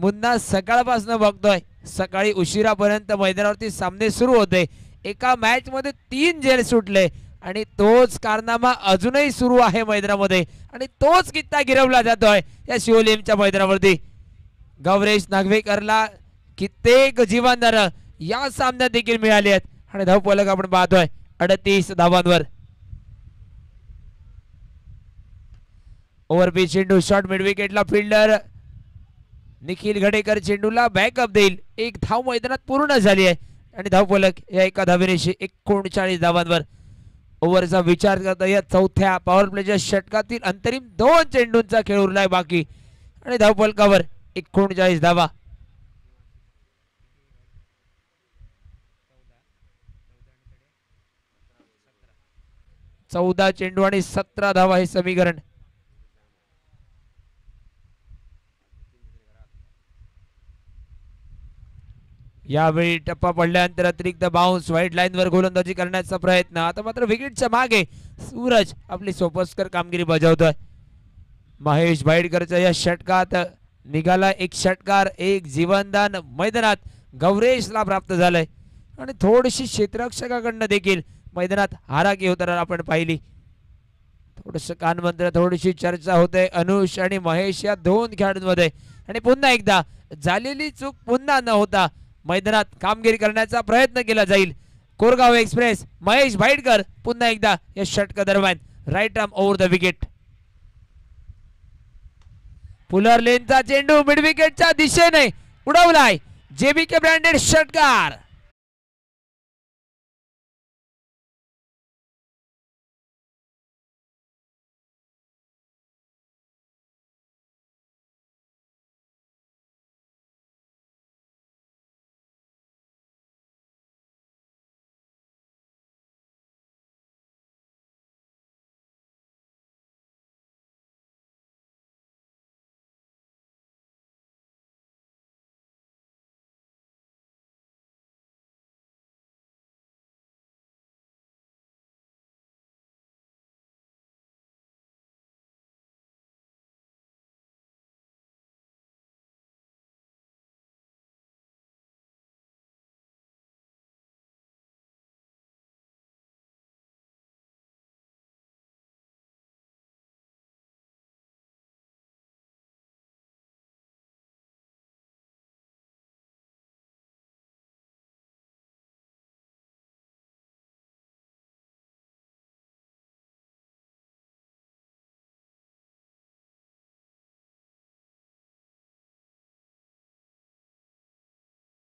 मुन्ना सकाळपासून बघतोय, सकाळी उशिरापर्यंत मैदानावरती सामने सुरू होते. एका मॅच मध्ये 3 झेल सुटले आणि तोच कारनामा अजूनही सुरू आहे मैदानामध्ये आणि तोच कित्ता गिरवला जातोय या शिवोलेमच्या मैदानावरती. गौरेश नागवेकरला कित्येक जीवनदान या सामन्यात देखील मिळाली आहेत आणि धावफलक आपण पाहतोय 38 धावांवर. ओव्हर पिच चेंडू शॉर्ट मिड विकेटला फिल्डर निखिल घडेकर चेंडूला बॅकअप देईल. 1 धाव मैदानात पूर्ण झाली आहे आणि धावफलक या एका धावेनिशी 39 धावांवर. ओव्हरचा विचार करता या चौथ्या पॉवर प्लेच्या षटकातील अंतरिम 2 चेंडूंचा खेळ उरलाय बाकी आणि धावफलकावर 39 धावा. 14 चेंडू आणि 17 धावा हे समीकरण. यावेळी टप्पा पडल्यानंतर अतिरिक्त बाउन्स व्हाईट लाईनवर गोलंदाजी करण्याचा प्रयत्न. आता मात्र विकेटच्या मागे सूरज आपली सोपस्कर कामगिरी बजावतोय. महेश भाईडकरच्या या षटकात निघाला एक षटकार, एक जीवनदान मैदानात गौरेशला प्राप्त झालंय आणि थोडीशी क्षेत्ररक्षकाकडनं देखील मैदानात हाराकी होताना आपण पाहिली. थोडस कानमंत्र, थोडीशी चर्चा होते अनुष आणि महेश या दोन खेळाडूंमध्ये. आणि पुन्हा एकदा झालेली चूक पुन्हा न होता मैदानात कामगिरी करण्याचा प्रयत्न केला जाईल. कोरगाव एक्सप्रेस महेश भाईडकर पुन्हा एकदा या षटका दरम्यान right arm over the wicket. Fuller लेनचा चेंडू मिड विकेटच्या दिशेने उडवलाय. जेबीके ब्रँडेड षटकार.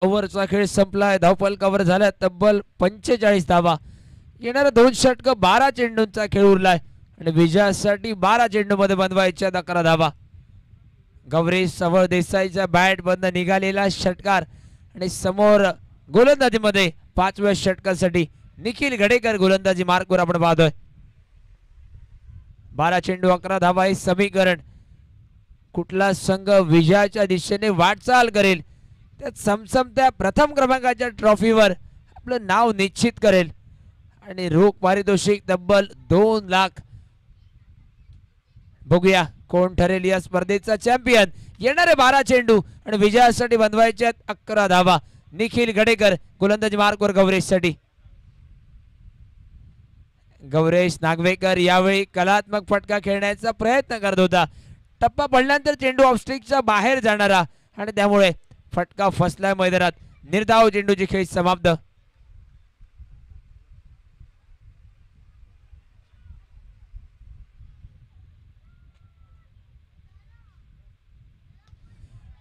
ओव्हरचा खेळ संपलाय. धावफल कव्हर झाल्या तब्बल 45 धावा. येणाऱ्या 2 षटक 12 चेंडूंचा खेळ उरलाय आणि विजयासाठी 12 चेंडू मध्ये बनवायच्या 11 धावा. गौरेश सवळ देसाईच्या बॅट बंद निघालेला षटकार आणि समोर गोलंदाजीमध्ये 5व्या षटकासाठी निखिल गडेकर गोलंदाजी मार्कवर आपण पाहतोय. 12 चेंडू 11 धावा हे समीकरण. कुठला संघ विजयाच्या दिशेने वाटचाल करेल त्यात समसमत्या प्रथम क्रमांकाच्या ट्रॉफीवर आपलं नाव निश्चित करेल आणि रोख पारितोषिक तब्बल 2 लाख. बघूया कोण ठरेल या स्पर्धेचा चॅम्पियन. येणारे 12 चेंडू आणि विजयासाठी बनवायचे 11 धावा. निखिल गडेकर गोलंदाजी मार्कवर गौरेशसाठी. गौरेश नागवेकर यावेळी कलात्मक फटका खेळण्याचा प्रयत्न करत होता. टप्पा पडल्यानंतर चेंडू ऑफस्ट्रिकच्या बाहेर जाणारा आणि त्यामुळे फटका फसलाय मैदानात. निर्धाव चेंडूची खेळ समाप्त.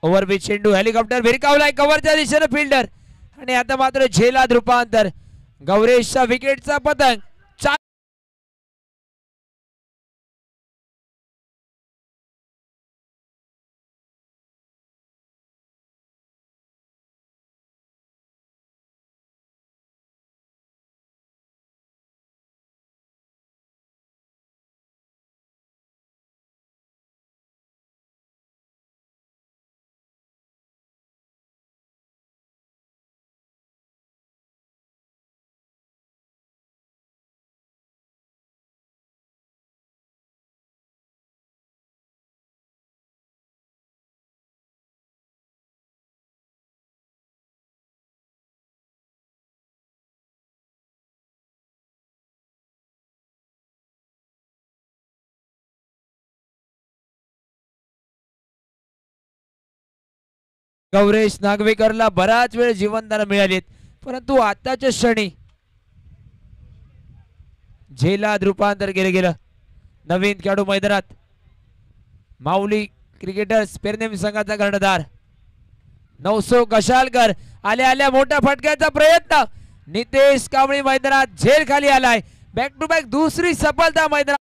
ओव्हरपिच चेंडू हेलिकॉप्टर भिरकावलाय कव्हरच्या दिशेने फिल्डर आणि आता मात्र झेलात रूपांतर. गौरेशच्या विकेटचा पतंग. गौरेश नागवेकरला बराच वेळ जीवनदान मिळालीत परंतु आताच्या क्षणी झेलात रूपांतर केलं गेलं. नवीन खेळाडू मैदानात माऊली क्रिकेटर्स पेरनेम संघाचा कर्णधार नवसो कशालकर. आल्या आल्या मोठ्या फटक्याचा प्रयत्न. नितेश कांबळी मैदानात झेल खाली आलाय. बॅक टू बॅक दुसरी सफलता मैदानात.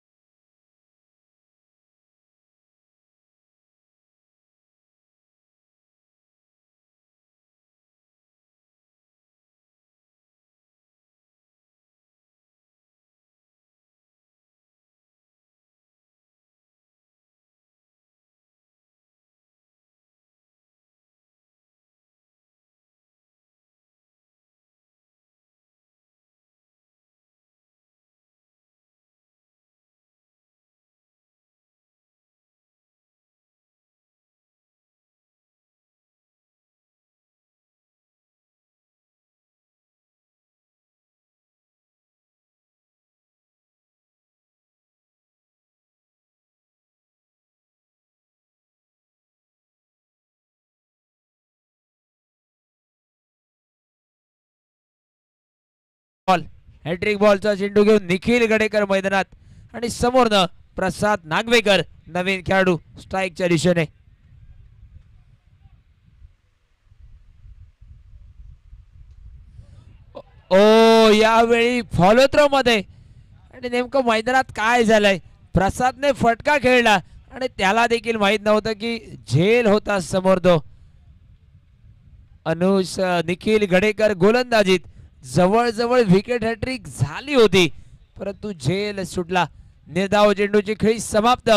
बॉल हॅट्रिक बॉलचा चेंडू घेऊन निखिल गडेकर मैदानात आणि समोरनं प्रसाद नागवेकर नवीन खेळाडू स्ट्राईकच्या दिशेने. ओ यावेळी फॉलो थ्रो मध्ये आणि नेमकं मैदानात काय झालंय. प्रसादने फटका खेळला आणि त्याला देखील माहित नव्हतं की झेल होता समोर तो. निखिल गडेकर गोलंदाजीत जवळजवळ विकेट हॅट्रिक झाली होती परंतु झेल सुटला. निर्धाव चेंडूची खेळी समाप्त.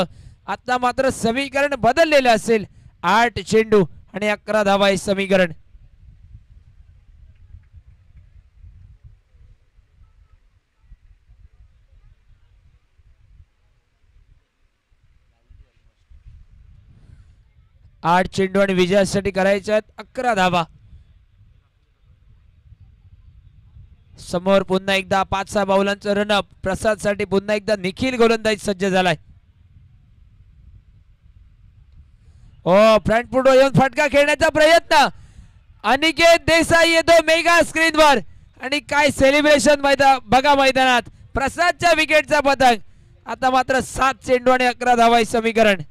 आता मात्र समीकरण बदललेले असेल. 8 चेंडू आणि 11 धावा हे समीकरण. आठ चेंडू आणि विजयासाठी करायच्या आहेत 11 धावा. समोर पुन्हा एकदा 5-6 बाउलांचं रनअप. प्रसाद साठी पुन्हा एकदा निखिल गोलंदाज सज्ज झालाय. ओ फ्रंट फुट येऊन फटका खेळण्याचा प्रयत्न. अनिकेत देसाई येतो मेगा स्क्रीनवर आणि काय सेलिब्रेशन बघा मैदानात. प्रसादच्या विकेटचा पतंग. आता मात्र 7 चेंडू आणि 11 धावा हे समीकरण.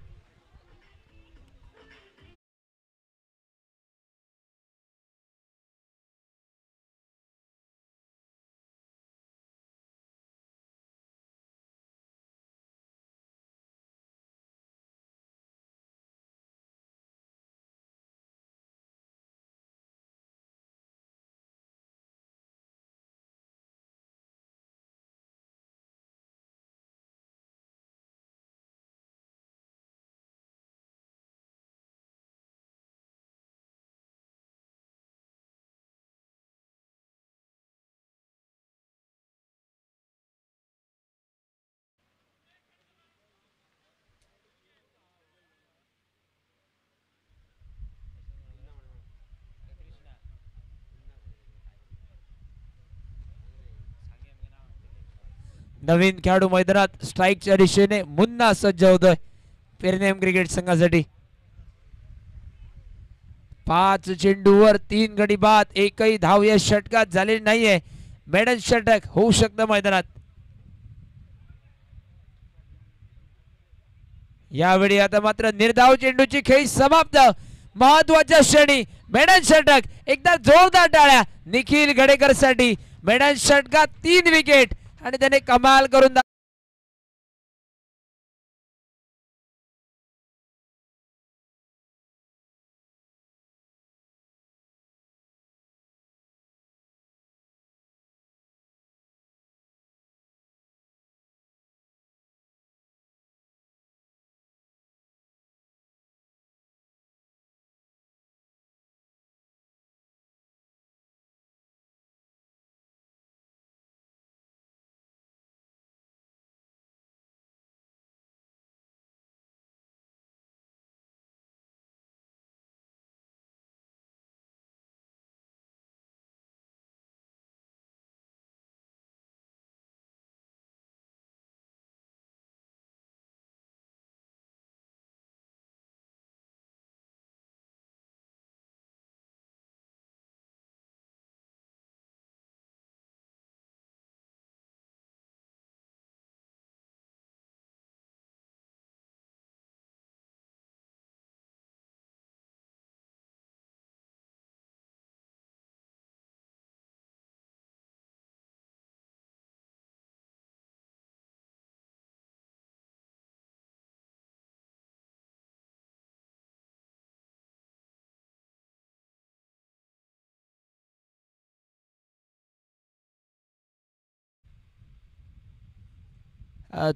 नवीन खेळाडू मैदानात स्ट्राईकच्या दिशेने मुन्ना सज्ज होतोय पेरनेम क्रिकेट संघासाठी. 5 चेंडूवर 3 गडी बाद. एकही धाव या षटकात झालेली नाहीये. मेडन षटक होऊ शकतं मैदानात. यावेळी आता मात्र निर्धाव चेंडूची खेळी समाप्त. महत्वाच्या क्षणी मेडन षटक. एकदा जोरदार टाळ्या निखिल गडेकर साठी. मेडन षटकात 3 विकेट आणि त्याने कमाल करून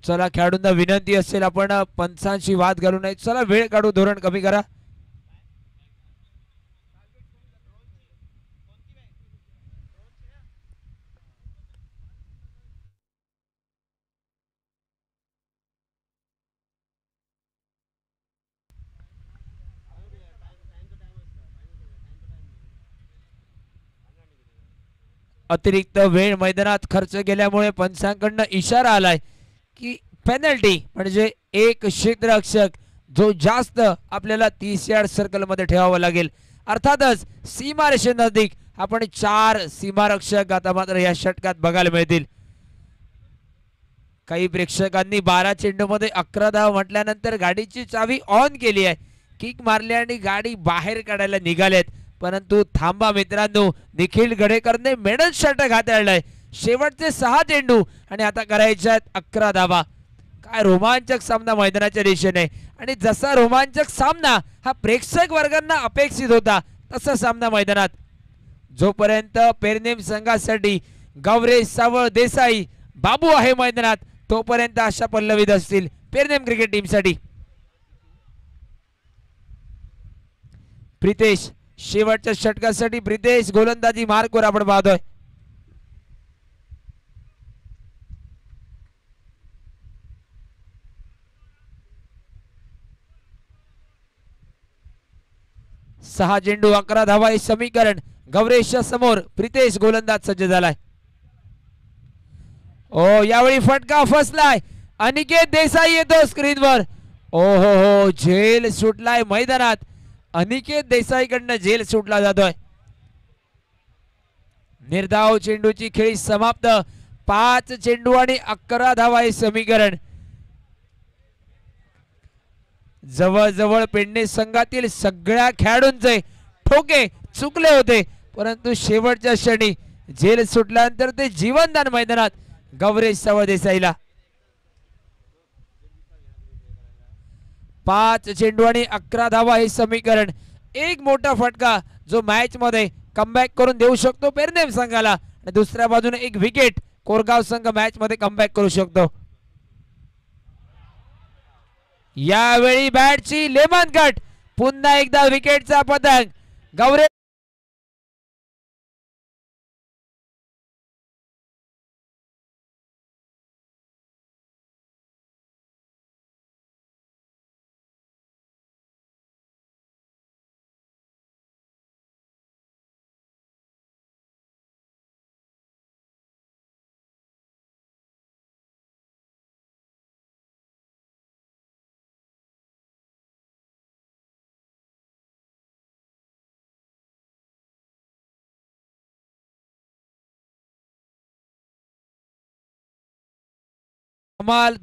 चला खेळाडूंना विनंती असेल आपण पंचांशी वाद घालू नये. चला वेळ काढू. धोरण कमी करा. अतिरिक्त वेळ मैदानात खर्च केल्यामुळे पंचांकडनं इशारा आलाय की पेनल्टी म्हणजे एक क्षेत्ररक्षक जो जास्त आपल्याला 30 यार्ड सर्कल मध्ये ठेवावा लागेल. अर्थातच सीमारेषे नजदीक आपण 4 सीमारक्षक आता मात्र या षटकात बघायला मिळतील. काही प्रेक्षकांनी 12 चेंडूमध्ये 11 धाव म्हटल्यानंतर गाडीची चावी ऑन केली आहे, किक मारली आणि गाडी बाहेर काढायला निघालेत. परंतु थांबा मित्रांनो, निखिल गडेकरने मेडल षटक हाताळलंय. शेवटचे 6 चेंडू आणि आता करायचे आहेत 11 धावा. काय रोमांचक सामना मैदानाच्या दिशेने, आणि जसा रोमांचक सामना हा प्रेक्षक वर्गांना अपेक्षित होता तसा सामना मैदानात. जोपर्यंत पेरनेम संघासाठी गौरेश सावळ देसाई बाबू आहे मैदानात, तोपर्यंत आशा पल्लवित असतील पेरनेम क्रिकेट टीमसाठी. प्रितेश शेवटच्या षटकासाठी प्रितेश गोलंदाजी मार्कवर आपण पाहतोय. सहा चेंडू 11 धावा हे समीकरण. गौरेशच्या समोर प्रितेश गोलंदाज सज्ज झालाय. ओ यावेळी फटका फसलाय. अनिकेत देसाई येतो स्क्रीनवर. ओ हो, झेल सुटलाय मैदानात. अनिकेत देसाई कडनं झेल सुटला जातोय. निर्धाव चेंडूची खेळी समाप्त. 5 चेंडू आणि 11 धावा हे समीकरण. जवळजवळ पेडणे संघातील सगळ्या खेळाडूंचे ठोके चुकले होते, परंतु शेवटच्या क्षणी झेल सुटल्यानंतर ते जीवनदान मैदानात गौरेश सावळ देसाईला. 5 चेंडू आणि 11 धावा हे समीकरण. एक मोठा फटका जो मॅच मध्ये कमबॅक करून देऊ शकतो पेरनेम संघाला, आणि दुसऱ्या बाजूने एक विकेट कोरगाव संघ मॅच मध्ये कमबॅक करू शकतो. यावेळी बॅटची लेमन कट. पुन्हा एकदा विकेटचा पतंग. गौरेश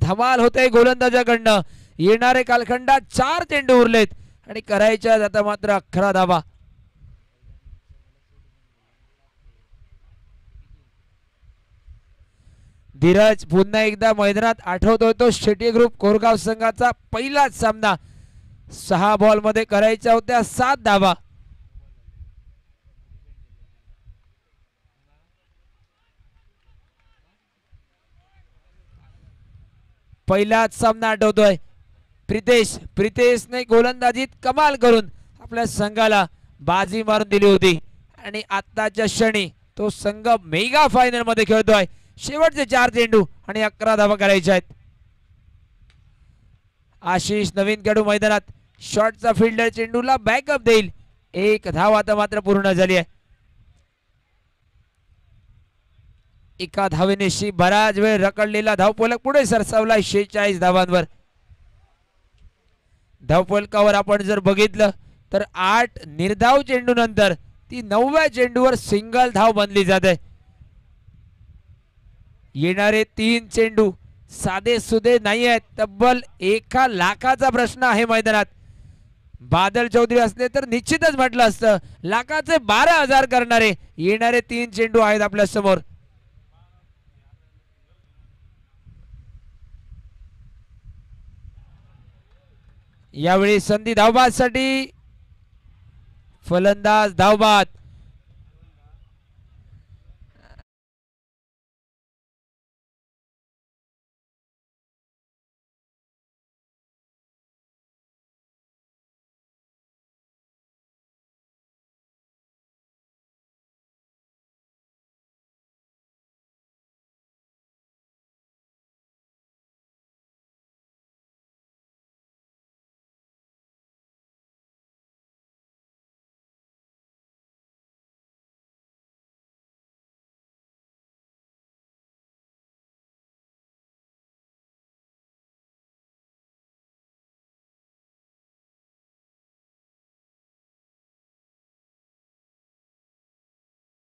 धमाल होते गोलंदाजाकडनं. येणारे कालखंडात 4 चेंडू उरलेत आणि करायच्या आता मात्र 11 धावा. धीरज पुन्हा एकदा मैदानात आठवतोय तो शेट्टी ग्रुप कोरगाव संघाचा पहिलाच सामना. 6 बॉल मध्ये करायच्या होत्या 7 धावा. पहिलाच सामना आठवतोय. प्रितेशने गोलंदाजीत कमाल करून आपल्या संघाला बाजी मारून दिली होती, आणि आताच्या क्षणी तो संघ मेगा फायनल मध्ये खेळतोय. शेवटचे 4 चेंडू आणि 11 धावा करायच्या आहेत. आशिष नवीन खेळाडू मैदानात. शॉटचा फिल्डर चेंडूला बॅकअप देईल. 1 धाव आता मात्र पूर्ण झाली आहे. एका धावेनेशी बराच वेळ रखडलेला धावफलक पुढे सरसावला 46 धावांवर. धावफलकावर आपण जर बघितलं तर 8 निर्धाव चेंडू नंतर ती 9व्या चेंडूवर सिंगल धाव बनली जाते. येणारे 3 चेंडू साधे सुधे नाही आहेत. तब्बल 1 लाखाचा प्रश्न आहे मैदानात. बादल चौधरी असले तर निश्चितच म्हटलं असतं लाखाचे 12,000 करणारे येणारे 3 चेंडू आहेत आपल्या समोर. यावेळी संधी धावबादसाठी. फलंदाज धावबाद.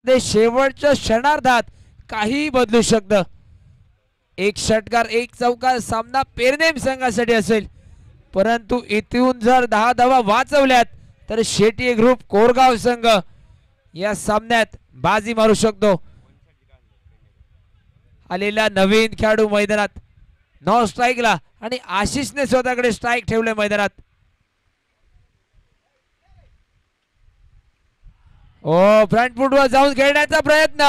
ते शेवटच्या क्षणार्धात काही बदलू शकतं. एक षटकार एक चौकार सामना पेरनेम संघासाठी असेल, परंतु इथून जर 10 धावा वाचवल्यात तर शेट्टी ग्रुप कोरगाव संघ या सामन्यात बाजी मारू शकतो. आलेला नवीन खेळाडू मैदानात नॉन स्ट्राईकला आणि आशिषने स्वतःकडे स्ट्राईक ठेवले मैदानात. ओ फ्रंट फुटवर जाऊन खेळण्याचा प्रयत्न,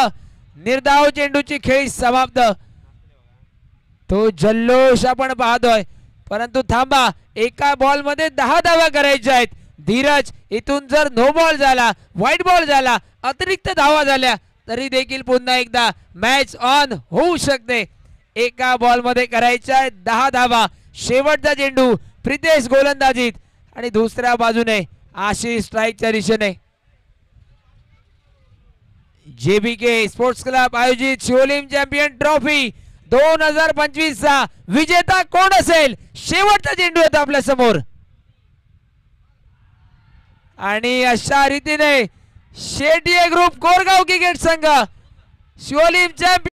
निर्धाव चेंडूची खेळी समाप्त. तो जल्लोष आपण पाहतोय, परंतु थांबा, एका बॉल मध्ये 10 धावा करायच्या आहेत. धीरज, इथून जर नो बॉल झाला, व्हाईट बॉल झाला, अतिरिक्त धावा झाल्या तरी देखील पुन्हा एकदा मॅच ऑन होऊ शकते. एका बॉल मध्ये करायच्या आहेत 10 धावा. शेवटचा चेंडू प्रितेश गोलंदाजीत आणि दुसऱ्या बाजूने आशिष स्ट्राईकच्या दिशेने. जेबीके स्पोर्ट्स क्लब आयोजित शिवोलीम चॅम्पियन ट्रॉफी 2025 चा विजेता कोण असेल? शेवटचा चेंडू येतो आपल्या समोर आणि अशा रीतीने शेट्टी ग्रुप कोरगाव क्रिकेट संघ शिवोलीम चॅम्पियन